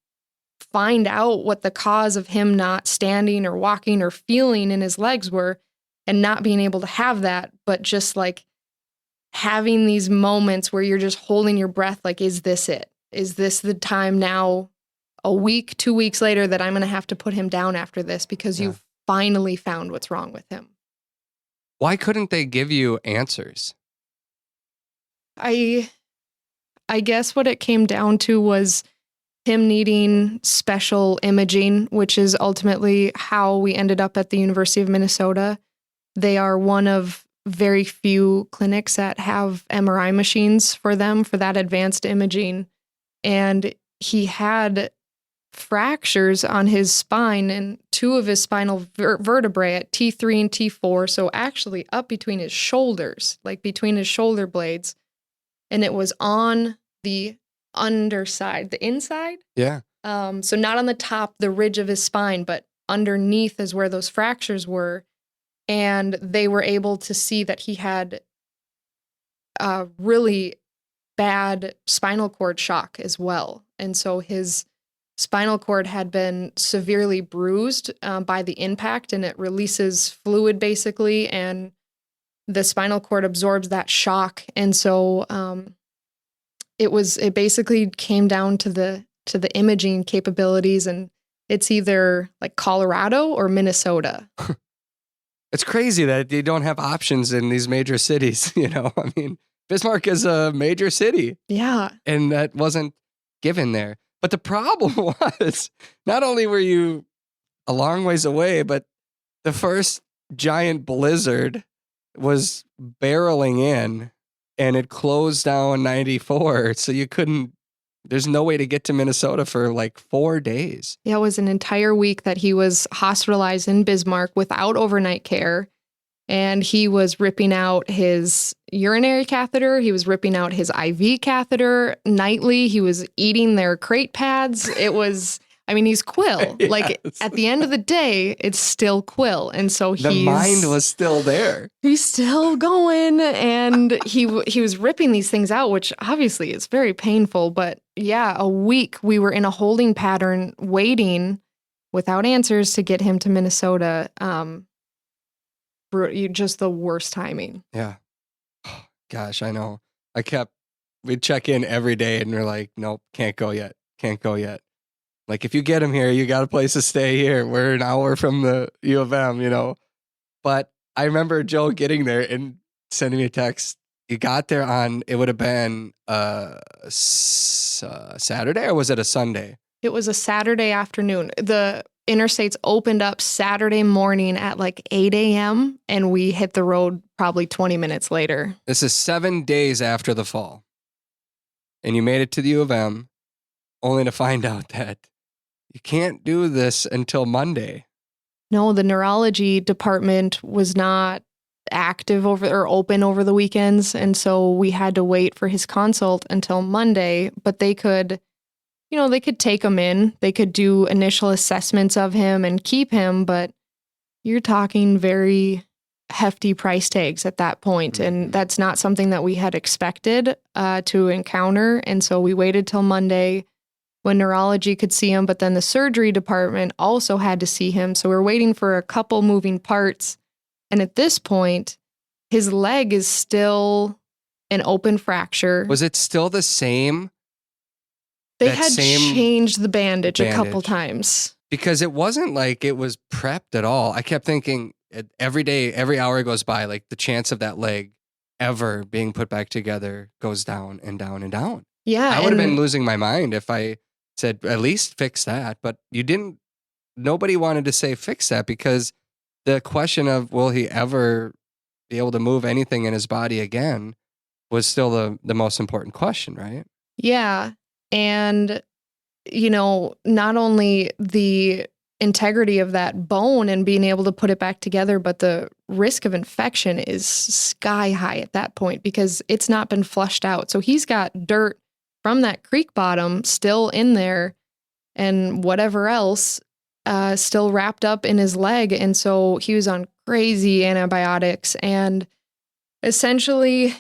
find out what the cause of him not standing or walking or feeling in his legs were, and not being able to have that, but just like having these moments where you're just holding your breath, like, is this it? Is this the time now, a week, 2 weeks later, that I'm going to have to put him down after this because you've finally found what's wrong with him? Why couldn't they give you answers? I guess what it came down to was him needing special imaging, which is ultimately how we ended up at the University of Minnesota. They are one of very few clinics that have MRI machines for them for that advanced imaging. And he had fractures on his spine and 2 of his spinal vertebrae at T3 and T4. So actually up between his shoulders, like between his shoulder blades. And it was on the underside, the inside. Yeah. So not on the top, the ridge of his spine, but underneath is where those fractures were. And they were able to see that he had a really bad spinal cord shock as well. And so his spinal cord had been severely bruised by the impact, and it releases fluid basically, and the spinal cord absorbs that shock. And so it basically came down to the imaging capabilities, and it's either like Colorado or Minnesota. It's crazy that they don't have options in these major cities, you know? I mean, Bismarck is a major city. Yeah. And that wasn't given there. But the problem was, not only were you a long ways away, but the first giant blizzard was barreling in, and it closed down 94. So there's no way to get to Minnesota for like 4 days. Yeah, it was an entire week that he was hospitalized in Bismarck without overnight care. And he was ripping out his urinary catheter. He was ripping out his IV catheter nightly. He was eating their crate pads. It was, I mean, he's Quill. Yes. Like, at the end of the day, it's still Quill. And so the mind was still there. He's still going. And he was ripping these things out, which obviously is very painful. But yeah, a week we were in a holding pattern waiting without answers to get him to Minnesota. Just the worst timing. Yeah. Gosh, I know. We'd check in every day and we're like, nope, can't go yet. Can't go yet. Like, if you get him here, you got a place to stay here. We're an hour from the U of M, you know. But I remember Joe getting there and sending me a text. You got there on, it would have been Saturday, or was it a Sunday? It was a Saturday afternoon. The interstates opened up Saturday morning at like 8 a.m. and we hit the road probably 20 minutes later. This is 7 days after the fall. And you made it to the U of M only to find out that you can't do this until Monday. No, the neurology department was not active open over the weekends. And so we had to wait for his consult until Monday, but they could take him in, they could do initial assessments of him and keep him, but you're talking very hefty price tags at that point. And that's not something that we had expected to encounter. And so we waited till Monday when neurology could see him, but then the surgery department also had to see him. So we're waiting for a couple moving parts. And at this point, his leg is still an open fracture. Was it still the same? They had changed the bandage a couple times. Because it wasn't like it was prepped at all. I kept thinking every day, every hour goes by, like the chance of that leg ever being put back together goes down and down and down. Yeah. I would have been losing my mind if I said, at least fix that. But nobody wanted to say fix that, because the question of will he ever be able to move anything in his body again was still the most important question, right? Yeah. And, not only the integrity of that bone and being able to put it back together, but the risk of infection is sky high at that point because it's not been flushed out. So he's got dirt from that creek bottom still in there and whatever else still wrapped up in his leg. And so he was on crazy antibiotics. And essentially,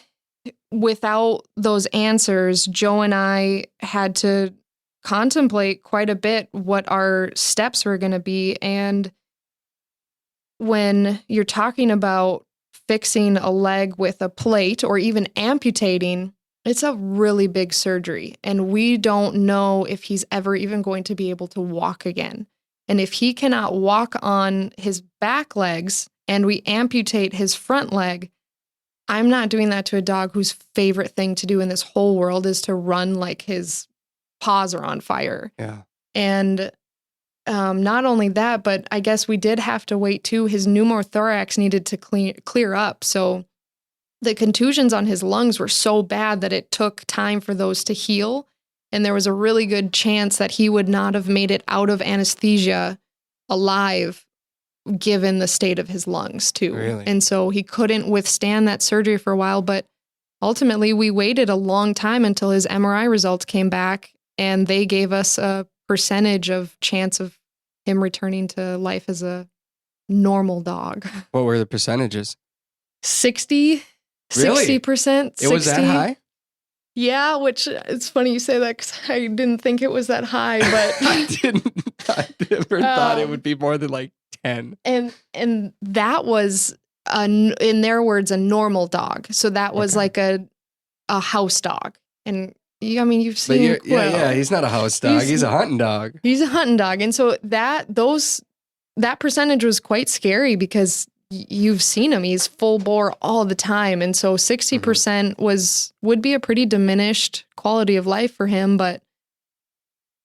without those answers, Joe and I had to contemplate quite a bit what our steps were going to be. And when you're talking about fixing a leg with a plate or even amputating, it's a really big surgery. And we don't know if he's ever even going to be able to walk again. And if he cannot walk on his back legs and we amputate his front leg, I'm not doing that to a dog whose favorite thing to do in this whole world is to run like his paws are on fire. Yeah. And not only that, but I guess we did have to wait too. His pneumothorax needed to clear up. So the contusions on his lungs were so bad that it took time for those to heal. And there was a really good chance that he would not have made it out of anesthesia alive, given the state of his lungs too. Really? And so he couldn't withstand that surgery for a while. But ultimately, we waited a long time until his MRI results came back. And they gave us a percentage of chance of him returning to life as a normal dog. What were the percentages? 60%. Really? 60%. It was that high? Yeah, which it's funny you say that because I didn't think it was that high, but I never thought it would be more than like 10. And that was, in their words, a normal dog. So that was like a house dog. And you've seen Quill. Yeah, he's not a house dog. He's a hunting dog. He's a hunting dog. And so that percentage was quite scary because you've seen him. He's full bore all the time. And so 60% would be a pretty diminished quality of life for him. But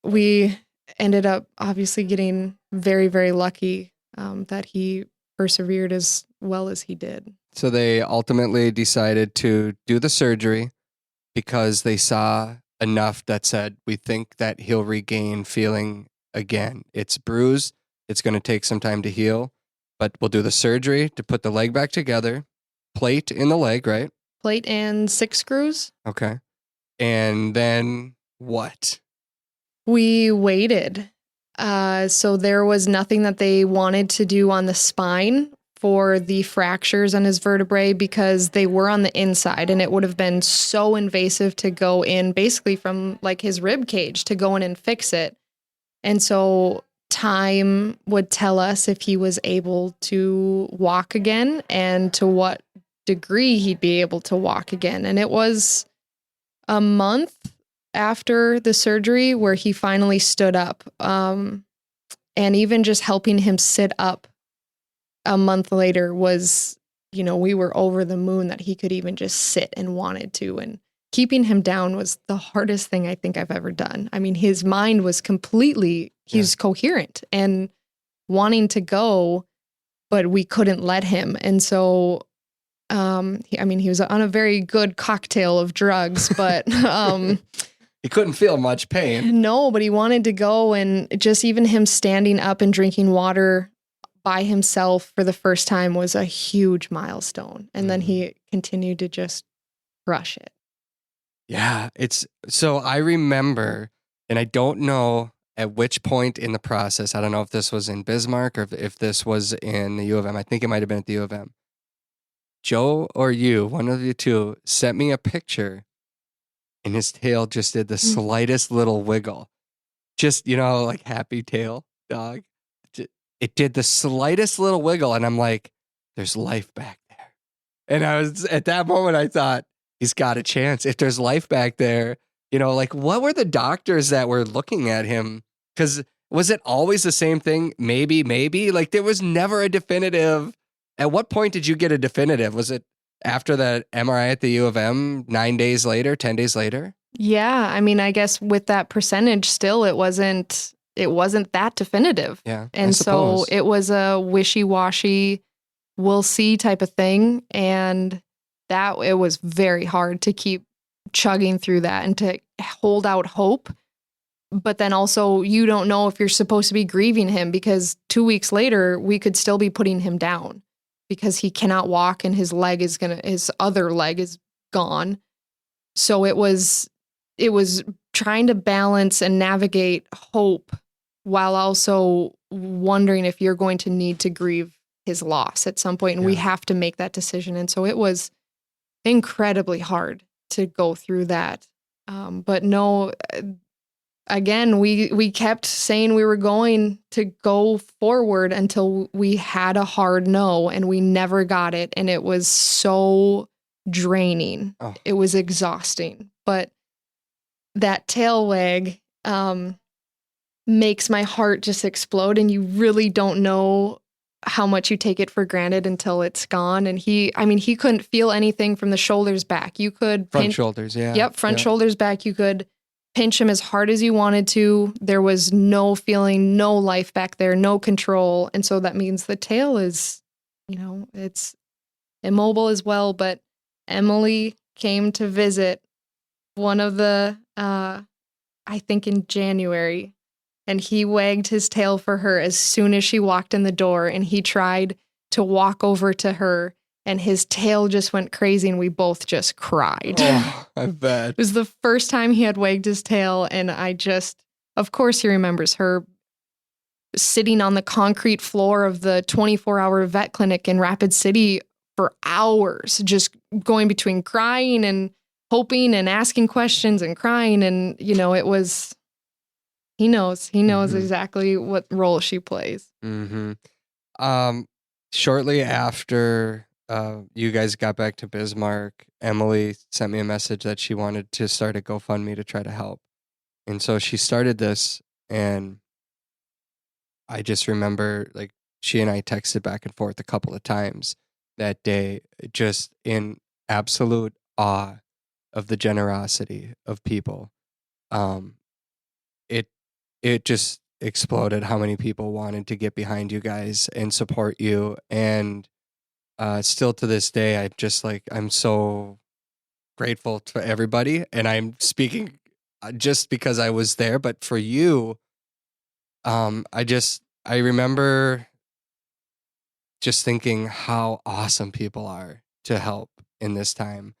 we ended up obviously getting very, very lucky that he persevered as well as he did. So they ultimately decided to do the surgery because they saw enough that said, we think that he'll regain feeling again. It's bruised. It's going to take some time to heal, but we'll do the surgery to put the leg back together. Plate in the leg, right? Plate and 6 screws. Okay. And then what? We waited. So there was nothing that they wanted to do on the spine for the fractures on his vertebrae because they were on the inside and it would have been so invasive to go in basically from like his rib cage to go in and fix it. And so time would tell us if he was able to walk again and to what degree he'd be able to walk again. And it was a month after the surgery where he finally stood up. And even just helping him sit up a month later was, we were over the moon that he could even just sit and wanted to. And keeping him down was the hardest thing I think I've ever done. I mean, his mind was he's coherent and wanting to go, but we couldn't let him. And so, he was on a very good cocktail of drugs, but he couldn't feel much pain. No, but he wanted to go. And just even him standing up and drinking water by himself for the first time was a huge milestone. And then he continued to just crush it. Yeah, so I remember, and I don't know at which point in the process, I don't know if this was in Bismarck or if this was in the U of M. I think it might have been at the U of M. Joe or you, one of you two, sent me a picture and his tail just did the slightest little wiggle. Just, like happy tail dog. It did the slightest little wiggle, and I'm like, there's life back there. And at that moment, I thought, he's got a chance. If there's life back there, what were the doctors that were looking at him? Because was it always the same thing? Maybe. Like, there was never a definitive. At what point did you get a definitive? Was it after the MRI at the U of M 9 days later, 10 days later? Yeah. I guess with that percentage still, it wasn't that definitive. Yeah. And so it was a wishy-washy, we'll see type of thing. And that it was very hard to keep chugging through that and to hold out hope. But then also you don't know if you're supposed to be grieving him, because 2 weeks later we could still be putting him down because he cannot walk and his other leg is gone. So it was trying to balance and navigate hope while also wondering if you're going to need to grieve his loss at some point, and we have to make that decision. And so it was incredibly hard to go through that. But no, again, we kept saying we were going to go forward until we had a hard no, and we never got it. And it was so draining. Oh. It was exhausting. But that tail wag makes my heart just explode, and you really don't know how much you take it for granted until it's gone. And he couldn't feel anything from the shoulders back. You could front shoulders, yeah. Yep, front shoulders back. You could pinch him as hard as you wanted to. There was no feeling, no life back there, no control. And so that means the tail is, it's immobile as well. But Emily came to visit one of the, I think in January, and he wagged his tail for her as soon as she walked in the door, and he tried to walk over to her, and his tail just went crazy, and we both just cried. Oh, I bet. It was the first time he had wagged his tail, and of course he remembers her sitting on the concrete floor of the 24-hour vet clinic in Rapid City for hours, just going between crying and hoping and asking questions and crying. And, it was... He knows exactly what role she plays. Mm-hmm. Shortly after you guys got back to Bismarck, Emily sent me a message that she wanted to start a GoFundMe to try to help. And so she started this, and I just remember she and I texted back and forth a couple of times that day, just in absolute awe of the generosity of people. It just exploded how many people wanted to get behind you guys and support you. And still to this day, I'm so grateful to everybody. And I'm speaking just because I was there, but for you, I remember just thinking how awesome people are to help in this time.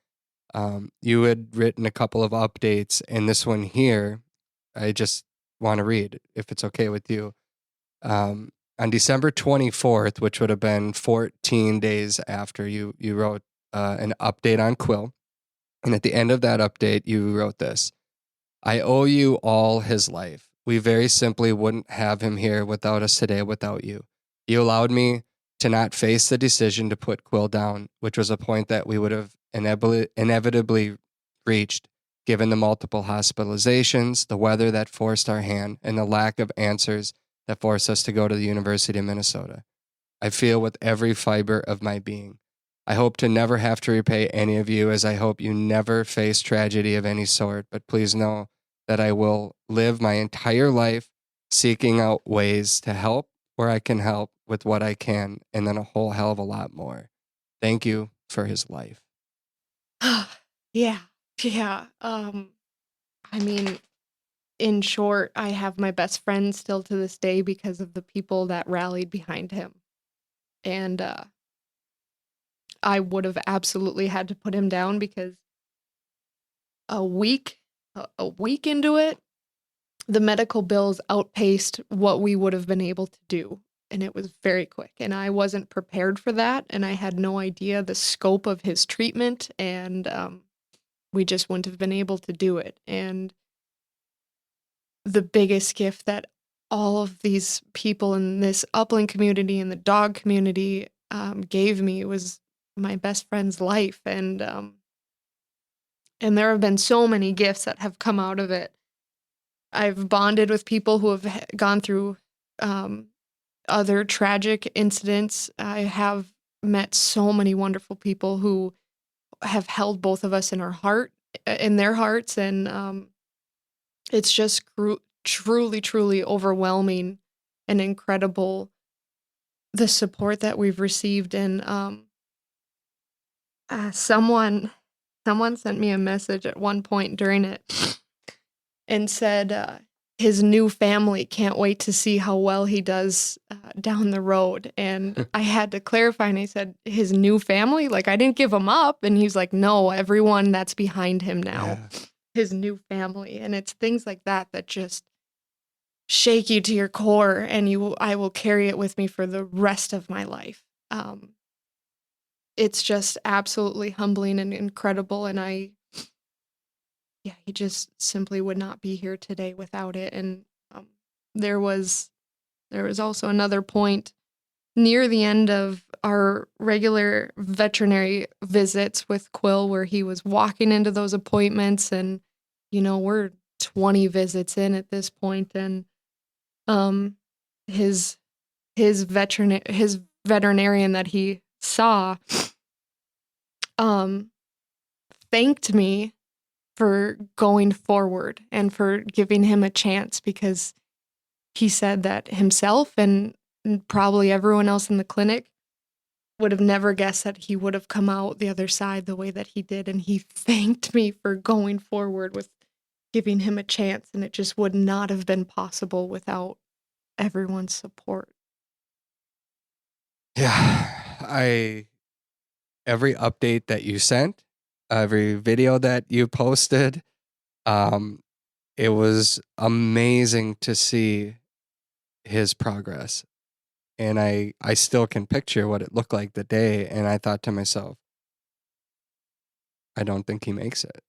You had written a couple of updates, and this one here, I just want to read, if it's okay with you. On December 24th, which would have been 14 days after, you wrote an update on Quill. And at the end of that update, you wrote this: I owe you all his life. We very simply wouldn't have him here without us today without you. You allowed me to not face the decision to put Quill down, which was a point that we would have inevitably reached, given the multiple hospitalizations, the weather that forced our hand, and the lack of answers that forced us to go to the University of Minnesota. I feel with every fiber of my being. I hope to never have to repay any of you, as I hope you never face tragedy of any sort, but please know that I will live my entire life seeking out ways to help where I can help with what I can, and then a whole hell of a lot more. Thank you for his life. Yeah. In short, I have my best friend still to this day because of the people that rallied behind him. And I would have absolutely had to put him down, because a week into it, the medical bills outpaced what we would have been able to do. And it was very quick. And I wasn't prepared for that. And I had no idea the scope of his treatment. And we just wouldn't have been able to do it. And the biggest gift that all of these people in this upland community and the dog community gave me was my best friend's life. And there have been so many gifts that have come out of it. I've bonded with people who have gone through other tragic incidents. I have met so many wonderful people who have held both of us in their hearts. And it's just truly, truly overwhelming and incredible, the support that we've received. And someone sent me a message at one point during it, and said his new family can't wait to see how well he does down the road. And I had to clarify, and I said, his new family? Like, I didn't give him up. And he's like, no, everyone that's behind him now, Yeah. his new family. And it's things like that that just shake you to your core, and I will carry it with me for the rest of my life. It's just absolutely humbling and incredible. And he just simply would not be here today without it. And there was also another point near the end of our regular veterinary visits with Quill where he was walking into those appointments, and we're 20 visits in at this point, and his veterinarian that he saw thanked me for going forward and for giving him a chance, because he said that himself and probably everyone else in the clinic would have never guessed that he would have come out the other side the way that he did. And he thanked me for going forward with giving him a chance. And it just would not have been possible without everyone's support. Yeah. Every update that you sent, every video that you posted, it was amazing to see his progress. And I still can picture what it looked like the day. And I thought to myself, I don't think he makes it.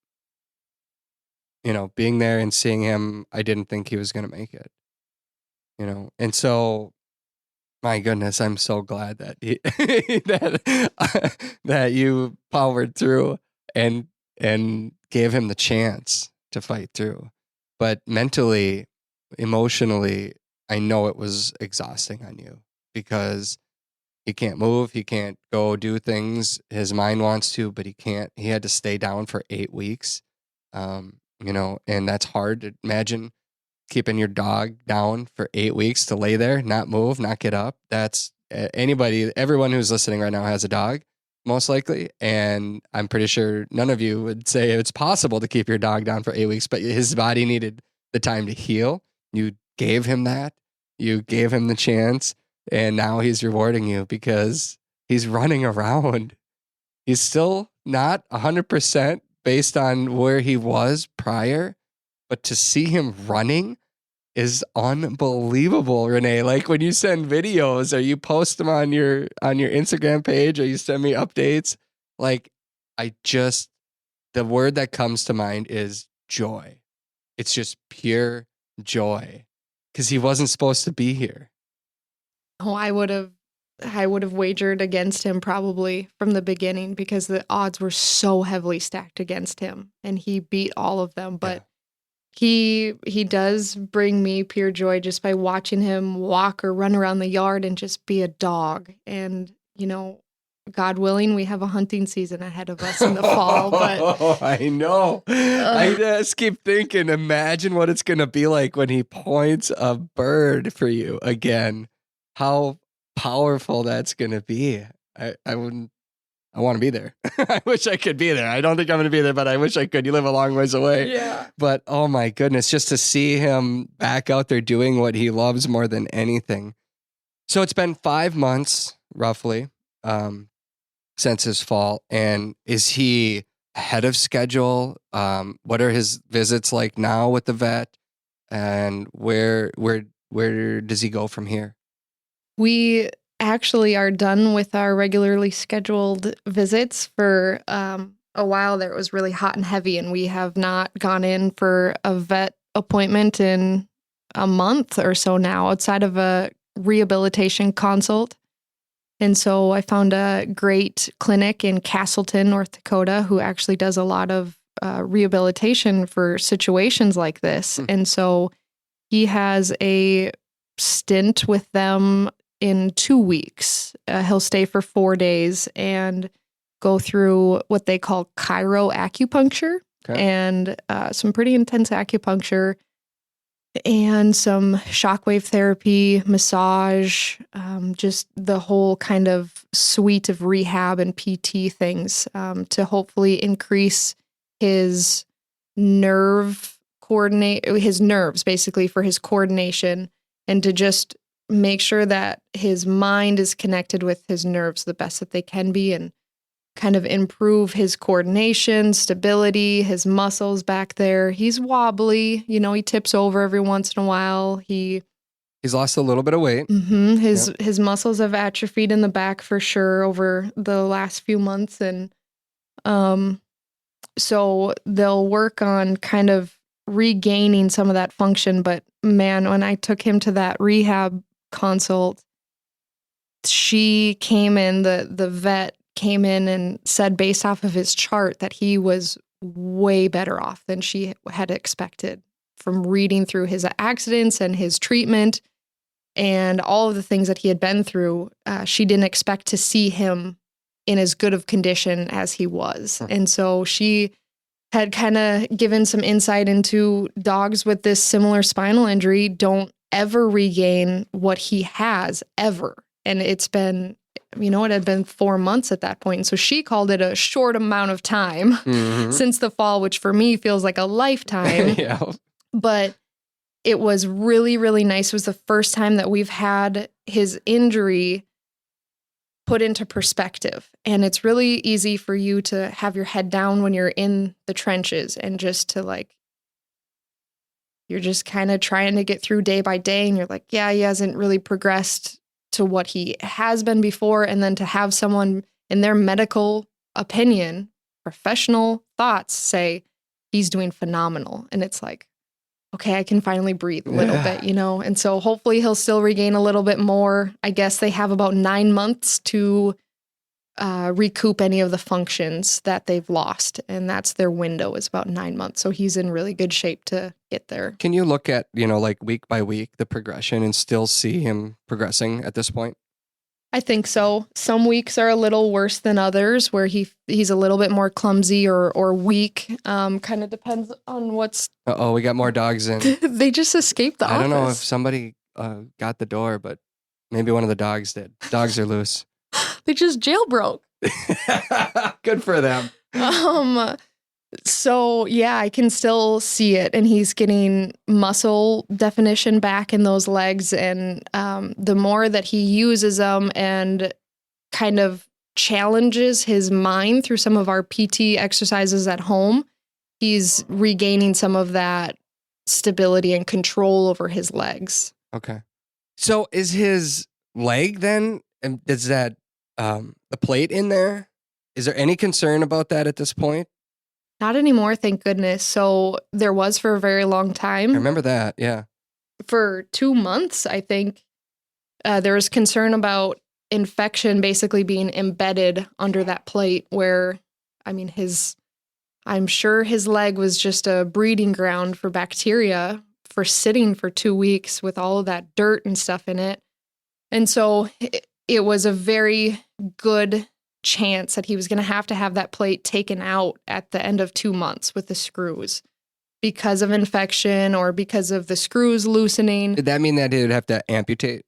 Being there and seeing him, I didn't think he was going to make it. And so, my goodness, I'm so glad that that you powered through and gave him the chance to fight through. But mentally, emotionally, I know it was exhausting on you, because he can't move, he can't go do things his mind wants to, but he can't. He had to stay down for 8 weeks, and that's hard to imagine. Keeping your dog down for 8 weeks to lay there, not move, not get up. That's everyone who's listening right now has a dog, most likely. And I'm pretty sure none of you would say it's possible to keep your dog down for 8 weeks, but his body needed the time to heal. You gave him that. You gave him the chance. And now he's rewarding you because he's running around. He's still not 100% based on where he was prior, but to see him running is unbelievable, Renee. Like, when you send videos or you post them on your Instagram page, or you send me updates, like, the word that comes to mind is joy. It's just pure joy, because he wasn't supposed to be here. Oh, I would have wagered against him probably from the beginning, because the odds were so heavily stacked against him, and he beat all of them. But he does bring me pure joy just by watching him walk or run around the yard and just be a dog. And, God willing, we have a hunting season ahead of us in the fall. But I know. I just keep thinking, imagine what it's going to be like when he points a bird for you again. How powerful that's going to be. I want to be there. I wish I could be there. I don't think I'm going to be there, but I wish I could. You live a long ways away. Yeah. But oh my goodness, just to see him back out there doing what he loves more than anything. So it's been 5 months, roughly, since his fall. And is he ahead of schedule? What are his visits like now with the vet? And where does he go from here? We actually are done with our regularly scheduled visits for a while there. It was really hot and heavy, and we have not gone in for a vet appointment in a month or so now, outside of a rehabilitation consult. And so I found a great clinic in Castleton, North Dakota, who actually does a lot of rehabilitation for situations like this. And so he has a stint with them in 2 weeks. He'll stay for 4 days and go through what they call chiroacupuncture, and some pretty intense acupuncture and some shockwave therapy, massage, just the whole kind of suite of rehab and PT things to hopefully increase his nerve coordinate his nerves, basically for his coordination, and to just make sure that his mind is connected with his nerves the best that they can be, and kind of improve his coordination, stability, his muscles back there. He's wobbly, he tips over every once in a while. He's lost a little bit of weight. His muscles have atrophied in the back for sure over the last few months, and so they'll work on kind of regaining some of that function. But man, when I took him to that rehab consult, she came in, the vet came in and said, based off of his chart, that he was way better off than she had expected from reading through his accidents and his treatment and all of the things that he had been through. She didn't expect to see him in as good of condition as he was. And so she had kind of given some insight into dogs with this similar spinal injury don't ever regain what he has ever. And it's been, it had been 4 months at that point. And so she called it a short amount of time since the fall, which for me feels like a lifetime. Yeah. But it was really, really nice. It was the first time that we've had his injury put into perspective. And it's really easy for you to have your head down when you're in the trenches and just to you're just kind of trying to get through day by day. And you're like, yeah, he hasn't really progressed to what he has been before. And then to have someone in their medical opinion, professional thoughts say he's doing phenomenal. And it's like, okay, I can finally breathe a little bit, And so hopefully he'll still regain a little bit more. I guess they have about 9 months to recoup any of the functions that they've lost. And that's their window, is about 9 months. So he's in really good shape to get there. Can you look at, week by week, the progression and still see him progressing at this point? I think so. Some weeks are a little worse than others, where he's a little bit more clumsy or weak. Kind of depends on what's... We got more dogs in. They just escaped the office. I don't know if somebody got the door, but maybe one of the dogs did. Dogs are loose. They just jailbroke. Good for them. So yeah, I can still see it, and he's getting muscle definition back in those legs. And the more that he uses them and kind of challenges his mind through some of our PT exercises at home, he's regaining some of that stability and control over his legs. Okay. So is his leg then, is that the plate in there? Is there any concern about that at this point? Not anymore, thank goodness. So there was for a very long time. I remember that, yeah. For 2 months, I think, there was concern about infection basically being embedded under that plate where, I'm sure his leg was just a breeding ground for bacteria for sitting for 2 weeks with all of that dirt and stuff in it. And so it was a very good chance that he was going to have that plate taken out at the end of 2 months with the screws because of infection or because of the screws loosening. Did that mean that he would have to amputate?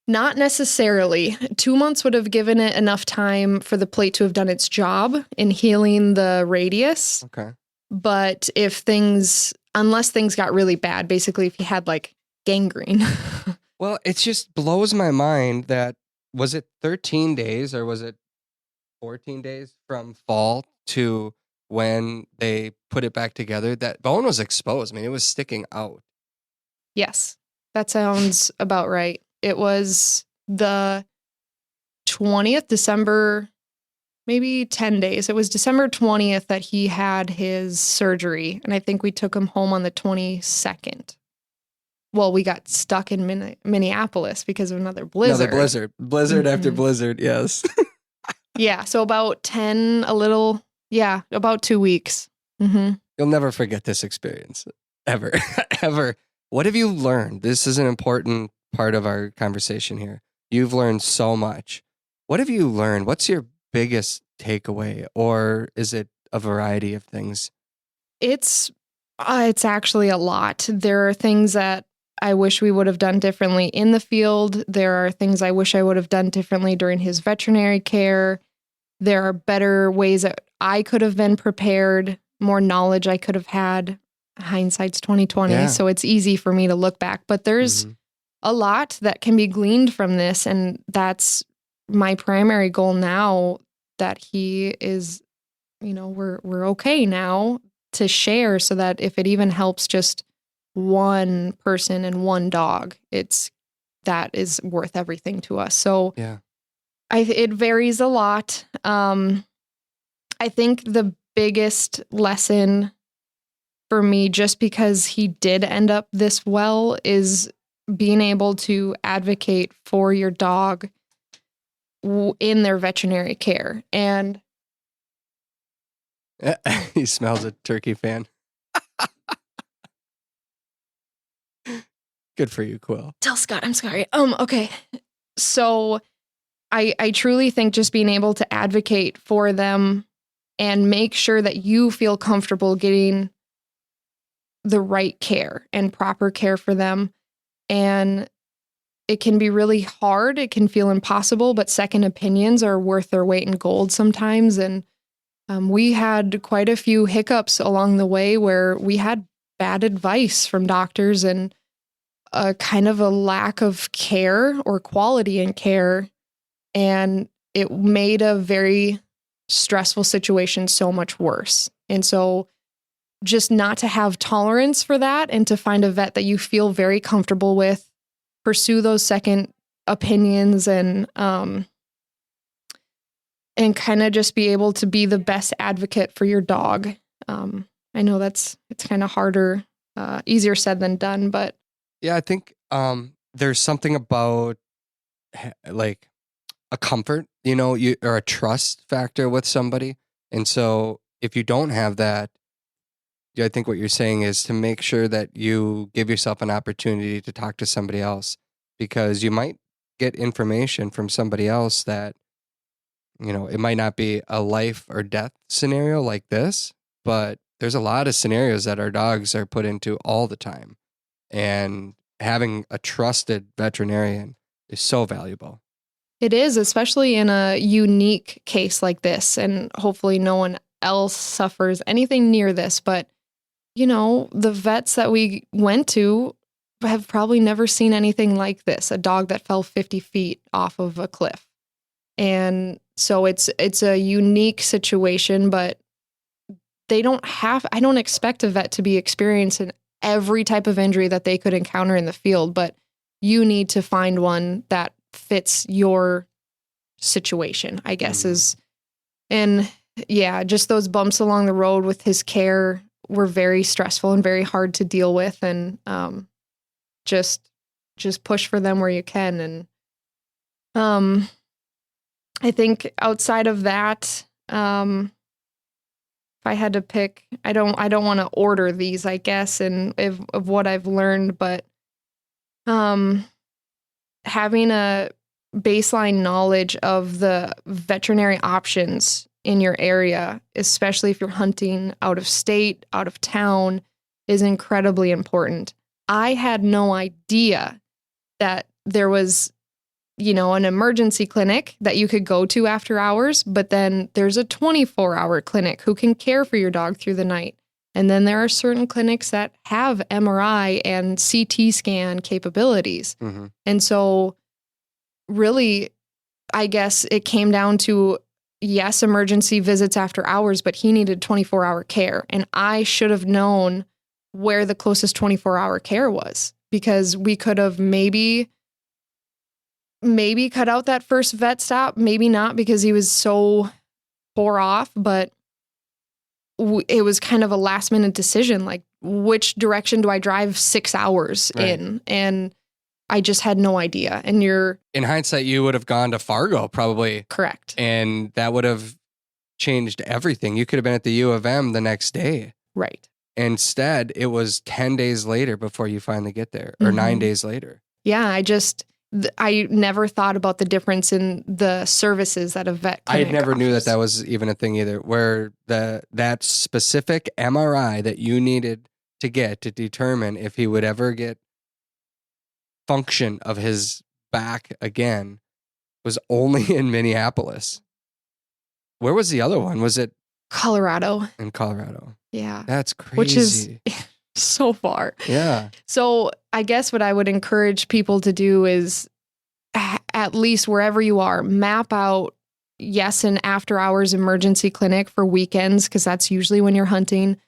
Not necessarily. 2 months would have given it enough time for the plate to have done its job in healing the radius. Okay. But unless things got really bad, basically if he had gangrene. Well, it just blows my mind that, was it 13 days or was it 14 days from fall to when they put it back together? That bone was exposed. It was sticking out. Yes, that sounds about right. It was the 20th, December, maybe 10 days. It was December 20th that he had his surgery. And I think we took him home on the 22nd. Well, we got stuck in Minneapolis because of another blizzard. Another blizzard. Blizzard after blizzard, yes. Yeah, so about about 2 weeks. Mm-hmm. You'll never forget this experience, ever, ever. What have you learned? This is an important part of our conversation here. You've learned so much. What have you learned? What's your biggest takeaway? Or is it a variety of things? It's actually a lot. There are things that I wish we would have done differently in the field. There are things I wish I would have done differently during his veterinary care. There are better ways that I could have been prepared, more knowledge I could have had hindsight's 2020, Yeah. so it's easy for me to look back. But there's a lot that can be gleaned from this, and that's my primary goal now, that he is, we're okay now, to share, so that if it even helps just one person and one dog, that is worth everything to us. So Yeah. it varies a lot. I think the biggest lesson for me, just because he did end up this well, is being able to advocate for your dog in their veterinary care. And He smells a turkey fan. Good for you, Quill. tell Scott I'm sorry. Okay. So I truly think just being able to advocate for them and make sure that you feel comfortable getting the right care and proper care for them. And it can be really hard. It can feel impossible, but second opinions are worth their weight in gold sometimes. And we had quite a few hiccups along the way where we had bad advice from doctors and a kind of a lack of care or quality in care. And it made a very stressful situation so much worse. And so just not to have tolerance for that and to find a vet that you feel very comfortable with, pursue those second opinions, and kind of just be able to be the best advocate for your dog. I know it's kind of harder, easier said than done, but Yeah, I think there's something about like a comfort, or a trust factor with somebody. And so if you don't have that, I think what you're saying is to make sure that you give yourself an opportunity to talk to somebody else, because you might get information from somebody else that, it might not be a life or death scenario like this, but there's a lot of scenarios that our dogs are put into all the time. And having a trusted veterinarian is so valuable. it is, especially in a unique case like this. And hopefully no one else suffers anything near this. But, the vets that we went to have probably never seen anything like this, a dog that fell 50 feet off of a cliff. And so it's a unique situation, but I don't expect a vet to be experiencing every type of injury that they could encounter in the field, but you need to find one that fits your situation, I guess and yeah, just those bumps along the road with his care were very stressful and very hard to deal with. And just push for them where you can. And I think outside of that, if I had to pick, I don't want to order these, I guess, and of what I've learned, but having a baseline knowledge of the veterinary options in your area, especially if you're hunting out of state, out of town, is incredibly important. I had no idea that there was, an emergency clinic that you could go to after hours, but then there's a 24-hour clinic who can care for your dog through the night. And then there are certain clinics that have MRI and CT scan capabilities. Mm-hmm. And so really, I guess it came down to, yes, emergency visits after hours, but he needed 24-hour care. And I should have known where the closest 24-hour care was, because we could have maybe cut out that first vet stop, maybe not, because he was so far off, but it was kind of a last minute decision, like, which direction do I drive 6 hours in? And I just had no idea. And in hindsight, you would have gone to Fargo probably. Correct. And that would have changed everything. You could have been at the U of M the next day. Right. Instead, it was 10 days later before you finally get there, or 9 days later. Yeah, I never thought about the difference in the services that a vet clinic I never knew offers. that was even a thing either, where that specific MRI that you needed to get to determine if he would ever get function of his back again was only in Minneapolis. Where was the other one? Was it Colorado? in Colorado? Yeah. That's crazy. Which is so far. Yeah. So I guess what I would encourage people to do is at least wherever you are, map out, yes, an after hours emergency clinic for weekends, because that's usually when you're hunting,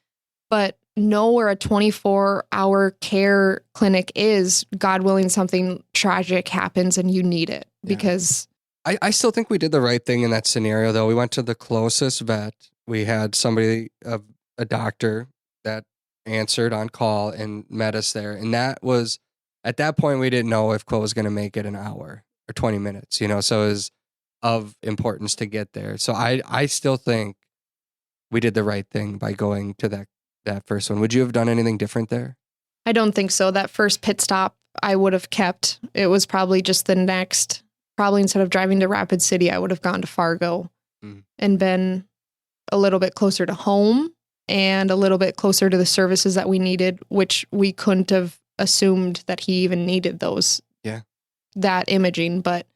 but know where a 24-hour care clinic is. God willing, something tragic happens and you need it because... I still think we did the right thing in that scenario, though. We went to the closest vet. We had somebody, a doctor that answered on call and met us there. And that was, at that point, we didn't know if Quill was going to make it an hour or 20 minutes, so it was of importance to get there. So I still think we did the right thing by going to that first one. Would you have done anything different there? I don't think so. That first pit stop I would have kept. It was probably just the next, probably instead of driving to Rapid City, I would have gone to Fargo and been a little bit closer to home and a little bit closer to the services that we needed, which we couldn't have assumed that he even needed those. Yeah. That imaging, but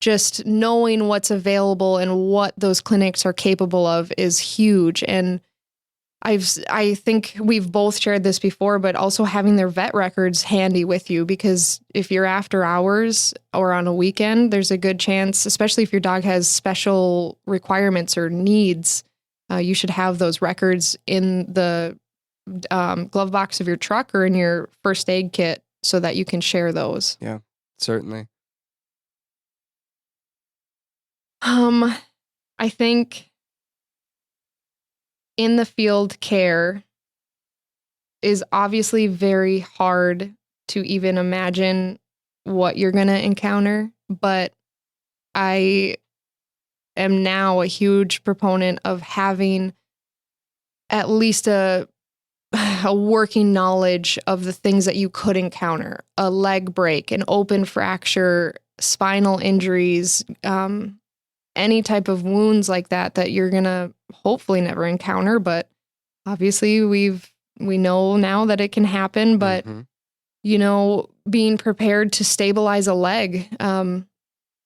just knowing what's available and what those clinics are capable of is huge. And I think we've both shared this before, but also having their vet records handy with you, because if you're after hours or on a weekend, there's a good chance, especially if your dog has special requirements or needs, you should have those records in the glove box of your truck or in your first aid kit so that you can share those. Yeah, certainly. I think in the field care is obviously very hard to even imagine what you're going to encounter, but I am now a huge proponent of having at least a working knowledge of the things that you could encounter: a leg break, an open fracture, spinal injuries, any type of wounds like that you're going to hopefully never encounter. But obviously we know now that it can happen, but being prepared to stabilize a leg.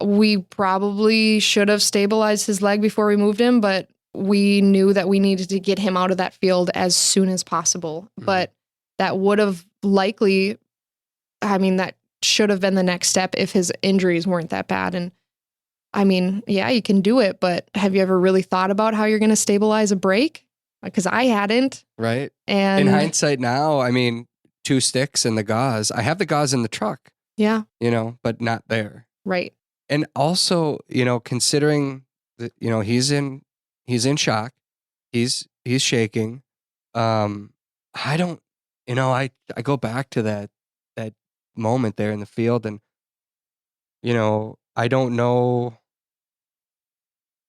We probably should have stabilized his leg before we moved him, but we knew that we needed to get him out of that field as soon as possible. But that would have likely, that should have been the next step if his injuries weren't that bad. And you can do it, but have you ever really thought about how you're going to stabilize a break? Because I hadn't. Right. And in hindsight now, 2 sticks and the gauze. I have the gauze in the truck. Yeah. But not there. Right. And also, considering that, he's in shock, he's shaking. I don't, I go back to that moment there in the field, and I don't know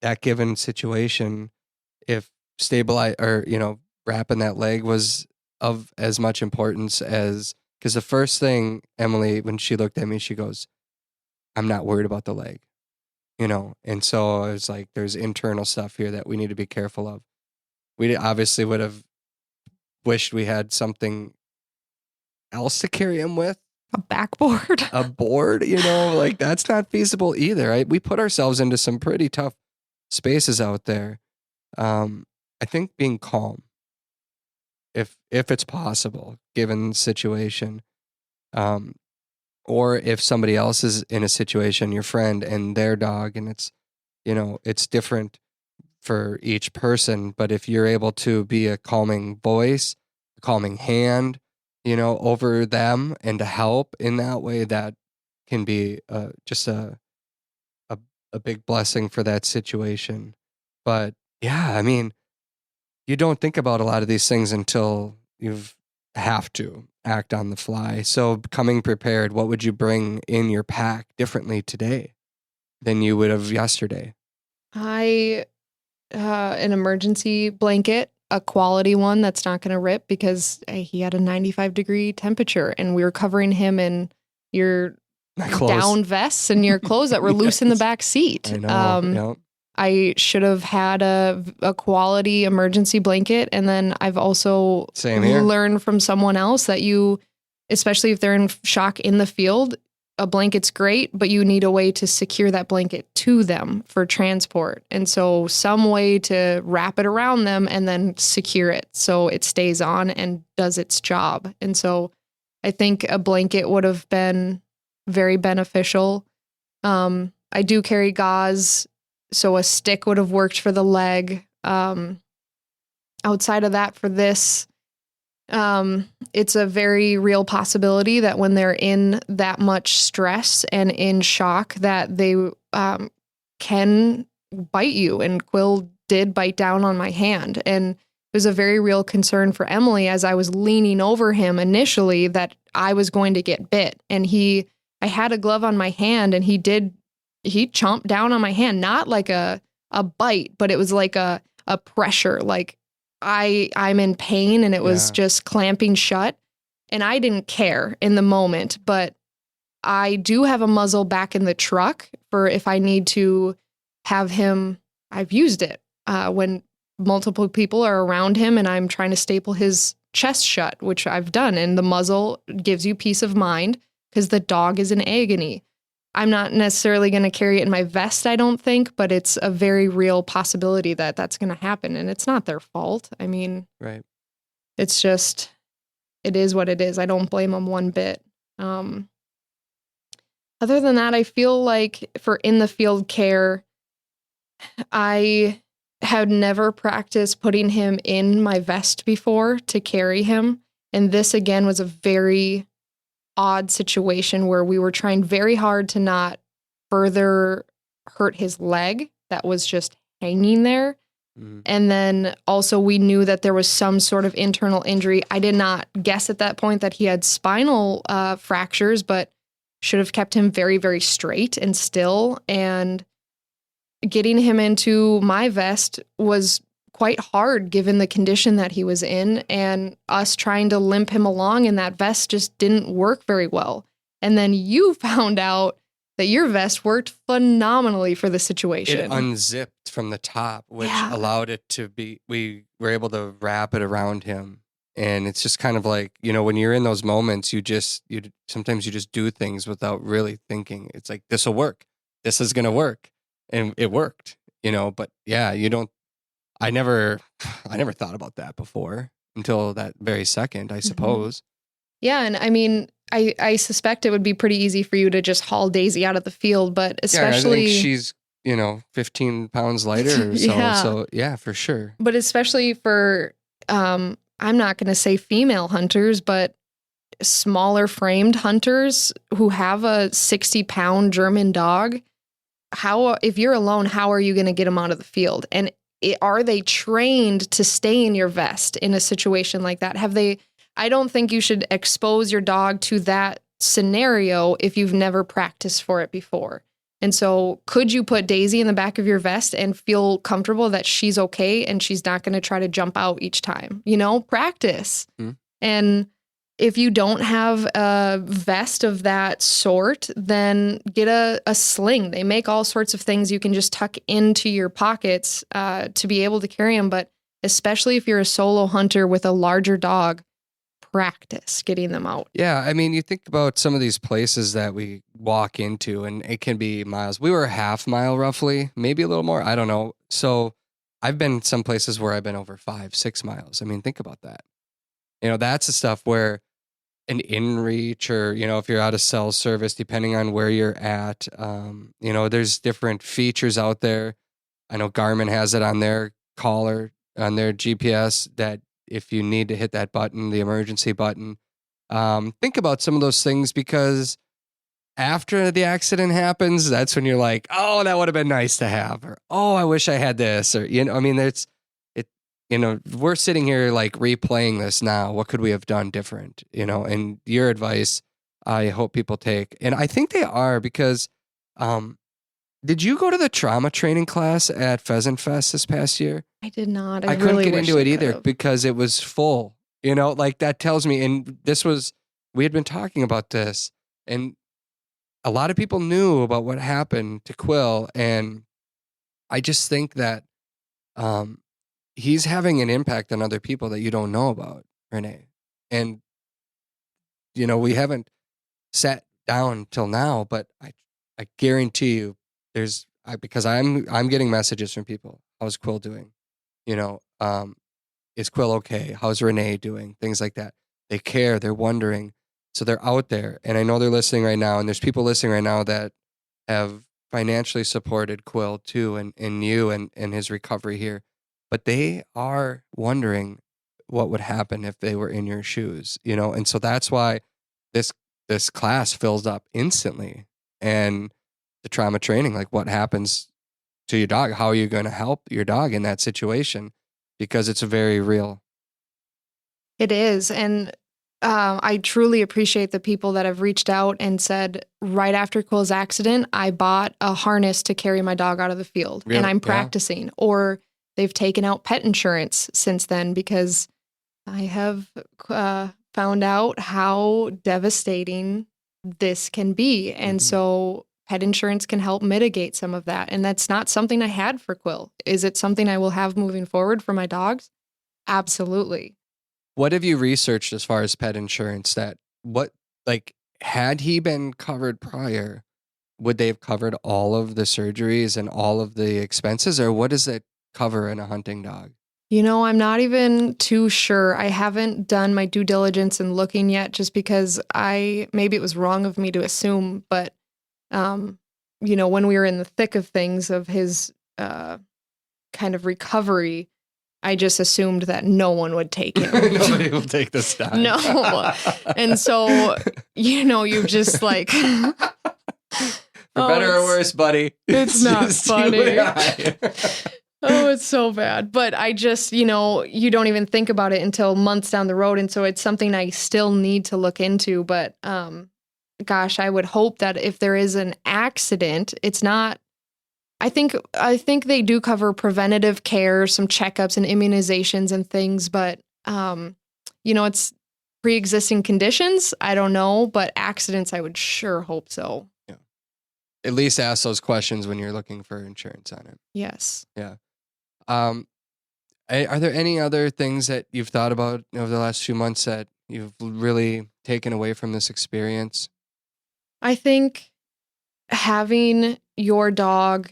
that given situation if stabilize or wrapping that leg was of as much importance as, because the first thing Emily, when she looked at me, she goes, "I'm not worried about the leg," and so it's like there's internal stuff here that we need to be careful of. We obviously would have wished we had something else to carry him with. A backboard. A board, like that's not feasible either, right? We put ourselves into some pretty tough spaces out there. I think being calm, if it's possible, given the situation, or if somebody else is in a situation, your friend and their dog, and it's, it's different for each person, but if you're able to be a calming voice, a calming hand, over them and to help in that way, that can be just a big blessing for that situation. But yeah, you don't think about a lot of these things until you have to act on the fly. So coming prepared, what would you bring in your pack differently today than you would have yesterday? An emergency blanket, a quality one that's not going to rip, because he had a 95-degree temperature and we were covering him in your down vests and your clothes that were loose in the back seat. I know. I should have had a quality emergency blanket. And then I've also learned from someone else that especially if they're in shock in the field, a blanket's great, but you need a way to secure that blanket to them for transport. And so some way to wrap it around them and then secure it so it stays on and does its job. And so I think a blanket would have been very beneficial. I do carry gauze, so a stick would have worked for the leg. Outside of that, for this, it's a very real possibility that when they're in that much stress and in shock, that they can bite you. And Quill did bite down on my hand. And it was a very real concern for Emily as I was leaning over him initially that I was going to get bit. And I had a glove on my hand, and he chomped down on my hand, not like a bite, but it was like a pressure, like I'm in pain, and it was just clamping shut. And I didn't care in the moment, but I do have a muzzle back in the truck for if I need to have him. I've used it when multiple people are around him and I'm trying to staple his chest shut, which I've done. And the muzzle gives you peace of mind because the dog is in agony. I'm not necessarily going to carry it in my vest, I don't think, but it's a very real possibility that that's going to happen. And it's not their fault. I mean, right. It's just, it is what it is. I don't blame them one bit. Other than that, I feel like for in the field care, I had never practiced putting him in my vest before to carry him. And this again was a very odd situation where we were trying very hard to not further hurt his leg that was just hanging there. And then also we knew that there was some sort of internal injury. I did not guess at that point that he had spinal fractures, but should have kept him very, very straight and still. And getting him into my vest was quite hard given the condition that he was in, and us trying to limp him along in that vest just didn't work very well. And then you found out that your vest worked phenomenally for the situation. It unzipped from the top, which allowed it to be, we were able to wrap it around him. And it's just kind of like, when you're in those moments, sometimes you just do things without really thinking. It's like, this will work. This is going to work. And it worked, but yeah, I never thought about that before until that very second, I suppose. Yeah. And I mean, I suspect it would be pretty easy for you to just haul Daisy out of the field, but especially I think she's, 15 pounds lighter or so. So yeah, for sure. But especially for, I'm not going to say female hunters, but smaller framed hunters who have a 60-pound German dog. If you're alone, how are you going to get them out of the field? And are they trained to stay in your vest in a situation like that? I don't think you should expose your dog to that scenario if you've never practiced for it before. And so could you put Daisy in the back of your vest and feel comfortable that she's okay and she's not going to try to jump out each time? Practice. And if you don't have a vest of that sort, then get a sling. They make all sorts of things you can just tuck into your pockets to be able to carry them. But especially if you're a solo hunter with a larger dog, practice getting them out. Yeah, I mean, you think about some of these places that we walk into, and it can be miles. We were a half mile roughly, maybe a little more. I don't know. So I've been some places where I've been over 5-6 miles. I mean, think about that. That's the stuff where an in-reach or, if you're out of cell service, depending on where you're at, there's different features out there. I know Garmin has it on their collar, on their GPS, that if you need to hit that button, the emergency button, think about some of those things, because after the accident happens, that's when you're like, oh, that would have been nice to have, or, oh, I wish I had this, or, we're sitting here like replaying this now. What could we have done different? And your advice, I hope people take. And I think they are, because did you go to the trauma training class at Pheasant Fest this past year? I did not. I really couldn't get into it either could've. because it was full. Like that tells me, and we had been talking about this, and a lot of people knew about what happened to Quill. And I just think that he's having an impact on other people that you don't know about, Renee. And, we haven't sat down till now, but I guarantee you because I'm getting messages from people. How's Quill doing? You know, is Quill okay? How's Renee doing? Things like that. They care. They're wondering. So they're out there. And I know they're listening right now. And there's people listening right now that have financially supported Quill too, and you and his recovery here. But they are wondering what would happen if they were in your shoes, And so that's why this this class fills up instantly. And the trauma training, like what happens to your dog? How are you going to help your dog in that situation? Because it's very real. It is. And I truly appreciate the people that have reached out and said, right after Quill's accident, I bought a harness to carry my dog out of the field Really? and I'm Yeah. practicing. Or they've taken out pet insurance since then because I have found out how devastating this can be. And Mhm. so pet insurance can help mitigate some of that. And that's not something I had for Quill. Is it something I will have moving forward for my dogs? Absolutely. What have you researched as far as pet insurance had he been covered prior, would they have covered all of the surgeries and all of the expenses, or what does it cover in a hunting dog? I'm not even too sure. I haven't done my due diligence in looking yet just because maybe it was wrong of me to assume, but when we were in the thick of things of his kind of recovery, I just assumed that no one would take him. Nobody will take this dog. No. And so, you just like For better or worse, buddy. It's not just you funny. and I. Oh, it's so bad. But I just, you don't even think about it until months down the road. And so it's something I still need to look into. But gosh, I would hope that if there is an accident, it's not. I think they do cover preventative care, some checkups and immunizations and things. But it's pre-existing conditions. I don't know, but accidents, I would sure hope so. Yeah. At least ask those questions when you're looking for insurance on it. Yes. Yeah. Are there any other things that you've thought about over the last few months that you've really taken away from this experience? I think having your dog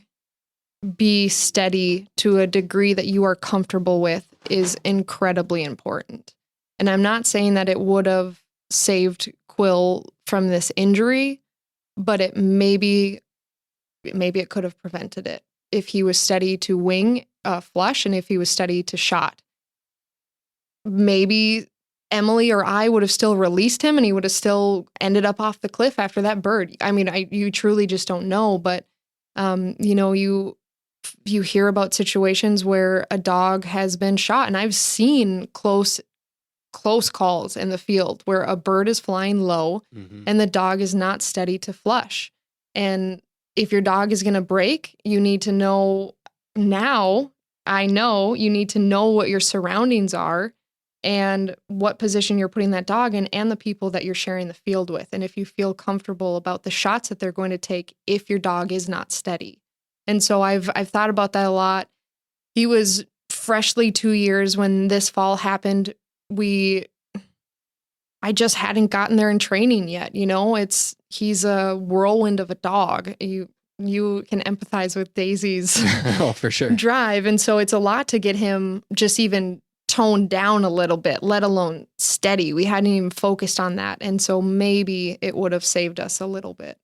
be steady to a degree that you are comfortable with is incredibly important. And I'm not saying that it would have saved Quill from this injury, but maybe it could have prevented it if he was steady to wing flush and if he was steady to shot. Maybe Emily or I would have still released him and he would have still ended up off the cliff after that bird. I mean, you truly just don't know, but you hear about situations where a dog has been shot, and I've seen close calls in the field where a bird is flying low and the dog is not steady to flush. And if your dog is going to break, you need to know now. I know you need to know what your surroundings are and what position you're putting that dog in and the people that you're sharing the field with. And if you feel comfortable about the shots that they're going to take if your dog is not steady. And so I've thought about that a lot. He was freshly 2 years when this fall happened. I just hadn't gotten there in training yet. He's a whirlwind of a dog. You can empathize with Daisy's oh, for sure. drive. And so it's a lot to get him just even toned down a little bit, let alone steady. We hadn't even focused on that. And so maybe it would have saved us a little bit.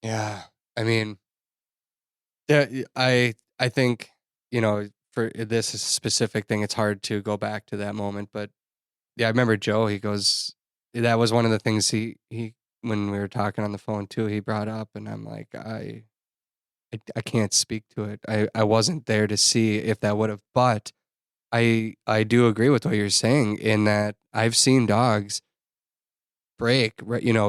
Yeah. I mean, yeah, I think, for this specific thing, it's hard to go back to that moment. But yeah, I remember Joe, he goes, that was one of the things he when we were talking on the phone too, he brought up, and I'm like, I can't speak to it. I wasn't there to see if that would have, but I do agree with what you're saying in that I've seen dogs break,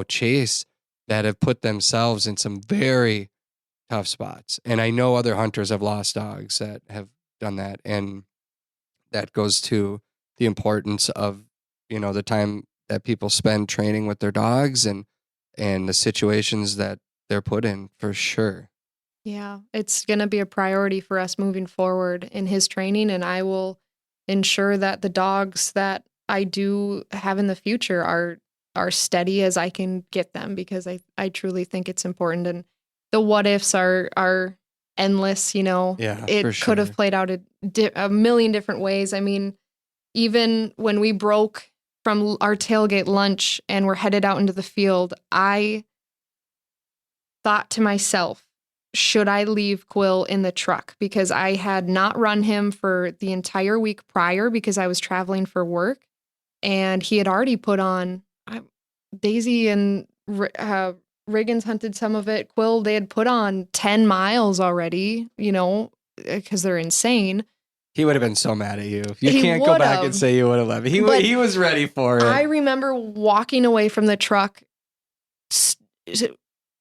chase that have put themselves in some very tough spots. And I know other hunters have lost dogs that have done that. And that goes to the importance of, the time that people spend training with their dogs and the situations that they're put in, for sure. Yeah, it's going to be a priority for us moving forward in his training. And I will ensure that the dogs that I do have in the future are are steady as I can get them, because I truly think it's important. And the what ifs are endless, Yeah, it for could have sure. played out a million different ways. I mean, even when we broke from our tailgate lunch and we're headed out into the field, I thought to myself, should I leave Quill in the truck? Because I had not run him for the entire week prior because I was traveling for work. And he had already put on, Daisy and Riggins hunted some of it. Quill, they had put on 10 miles already, because they're insane. He would have been so mad at you. You He can't go would back have. and say you would have left. But He was ready for it. I remember walking away from the truck,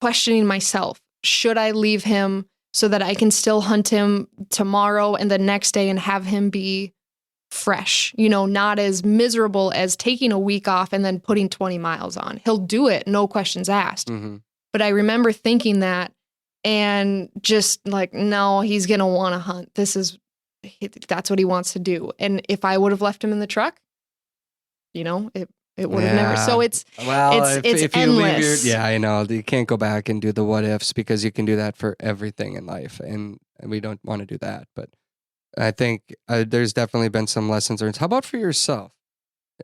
questioning myself, should I leave him so that I can still hunt him tomorrow and the next day and have him be fresh, not as miserable as taking a week off and then putting 20 miles on. He'll do it, no questions asked. Mm-hmm. But I remember thinking that and just like, no, he's going to want to hunt. That's what he wants to do. And if I would have left him in the truck, it would have never. So it's if you leave endless. I know you can't go back and do the what ifs, because you can do that for everything in life, and we don't want to do that. But I think there's definitely been some lessons learned. How about for yourself?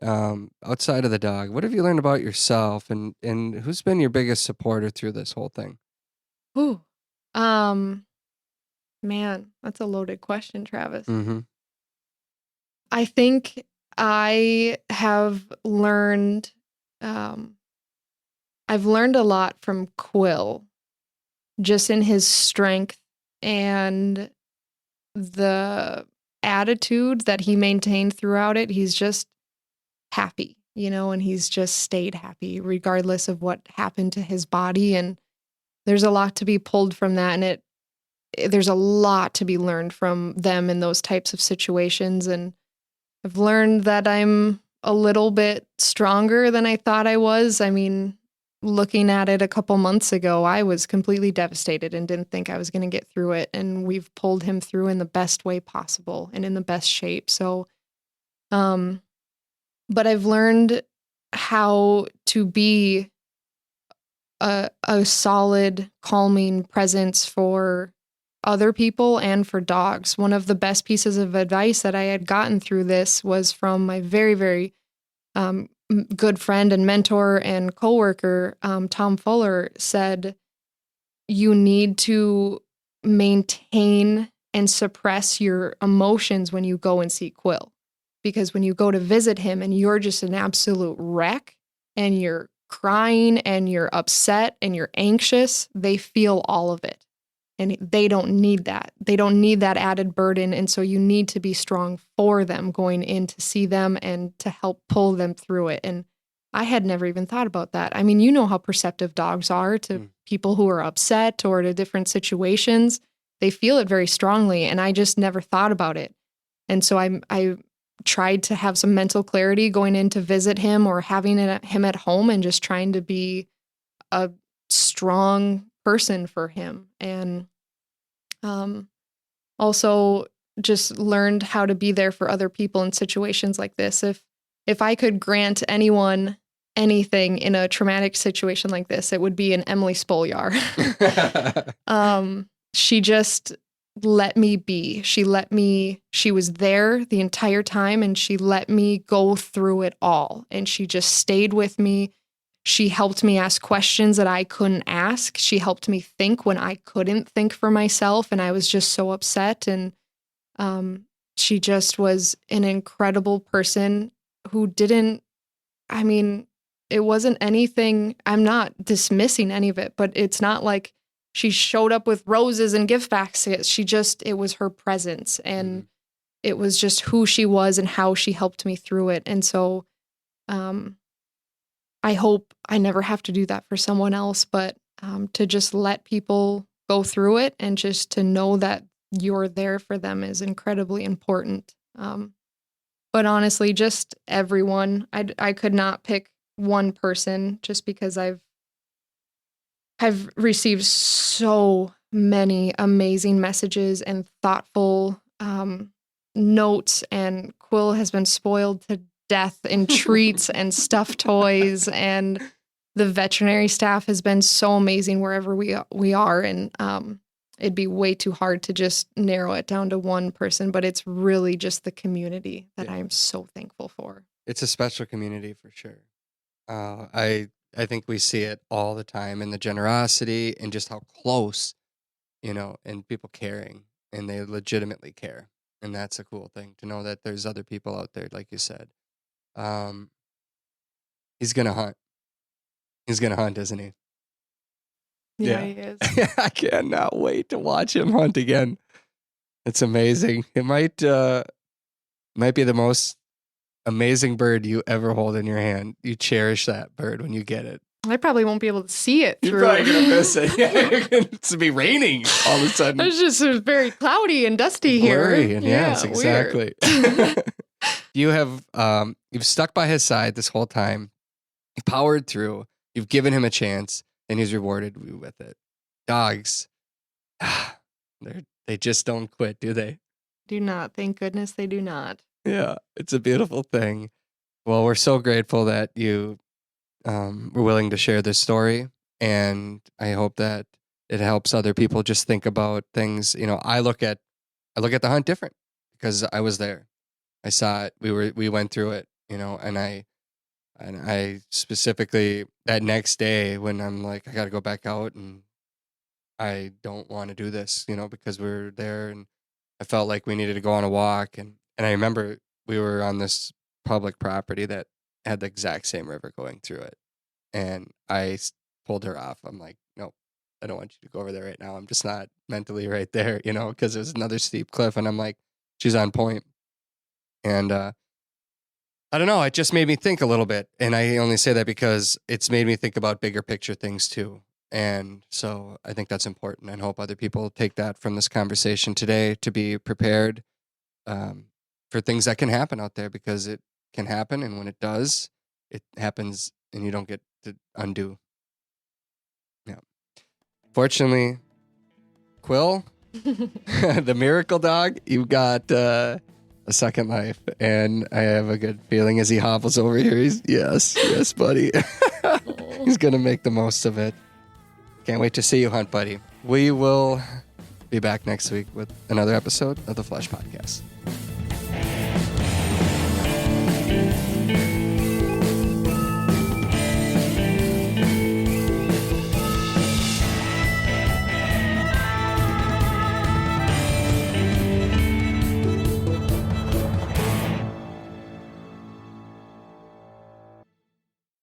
Outside of the dog, what have you learned about yourself, and who's been your biggest supporter through this whole thing? Ooh, man, that's a loaded question, Travis. Mm-hmm. I think I have learned, I've learned a lot from Quill, just in his strength and the attitude that he maintained throughout it. He's just happy, and he's just stayed happy regardless of what happened to his body. And there's a lot to be pulled from that. And there's a lot to be learned from them in those types of situations. And I've learned that I'm a little bit stronger than I thought I was. I mean, looking at it a couple months ago, I was completely devastated and didn't think I was going to get through it. And we've pulled him through in the best way possible and in the best shape. So, but I've learned how to be a solid, calming presence for other people and for dogs. One of the best pieces of advice that I had gotten through this was from my very, very good friend and mentor and coworker, Tom Fuller, said, you need to maintain and suppress your emotions when you go and see Quill. Because when you go to visit him and you're just an absolute wreck and you're crying and you're upset and you're anxious, they feel all of it. And they don't need that. They don't need that added burden. And so you need to be strong for them going in to see them and to help pull them through it. And I had never even thought about that. I mean, you know how perceptive dogs are to people who are upset or to different situations. They feel it very strongly. And I just never thought about it. And so I tried to have some mental clarity going in to visit him or having him at home and just trying to be a strong person for him. And also just learned how to be there for other people in situations like this. If I could grant anyone anything in a traumatic situation like this, it would be an Emily Spolyar. She just let me be. She was there the entire time and she let me go through it all. And she just stayed with me. She helped me ask questions that I couldn't ask. She helped me think when I couldn't think for myself and I was just so upset. And she just was an incredible person who it wasn't anything, I'm not dismissing any of it, but it's not like she showed up with roses and gift baskets. It was her presence and it was just who she was and how she helped me through it. And so, I hope I never have to do that for someone else, but to just let people go through it and just to know that you're there for them is incredibly important. But honestly, just everyone. I could not pick one person just because I've received so many amazing messages and thoughtful notes, and Quill has been spoiled to death and treats and stuffed toys. And the veterinary staff has been so amazing wherever we are. And it'd be way too hard to just narrow it down to one person, but it's really just the community that I am so thankful for. It's a special community for sure. I think we see it all the time in the generosity and just how close, and people caring, and they legitimately care. And that's a cool thing to know that there's other people out there, like you said. He's going to hunt. He's going to hunt, isn't he? Yeah, he is. I cannot wait to watch him hunt again. It's amazing. It might be the most amazing bird you ever hold in your hand. You cherish that bird when you get it. I probably won't be able to see it. You're probably going to miss it. It's be raining all of a sudden. It was very cloudy and dusty here. Blurry, and yes, exactly. You have you've stuck by his side this whole time. You've powered through. You've given him a chance, and he's rewarded you with it. Dogs, they just don't quit, do they? Do not. Thank goodness they do not. Yeah, it's a beautiful thing. Well, we're so grateful that you were willing to share this story, and I hope that it helps other people just think about things. I look at the hunt different because I was there. I saw it. We went through it, and I specifically that next day when I'm like, I got to go back out and I don't want to do this, because we were there and I felt like we needed to go on a walk. And I remember we were on this public property that had the exact same river going through it. And I pulled her off. I'm like, nope, I don't want you to go over there right now. I'm just not mentally right there, because there's another steep cliff. And I'm like, she's on point. And I don't know. It just made me think a little bit. And I only say that because it's made me think about bigger picture things too. And so I think that's important and hope other people take that from this conversation today to be prepared for things that can happen out there, because it can happen. And when it does, it happens and you don't get to undo. Yeah. Fortunately, Quill, the miracle dog, you got a second life, and I have a good feeling as he hobbles over here. Yes, buddy. He's gonna make the most of it. Can't wait to see you hunt, buddy. We will be back next week with another episode of the Flesh Podcast.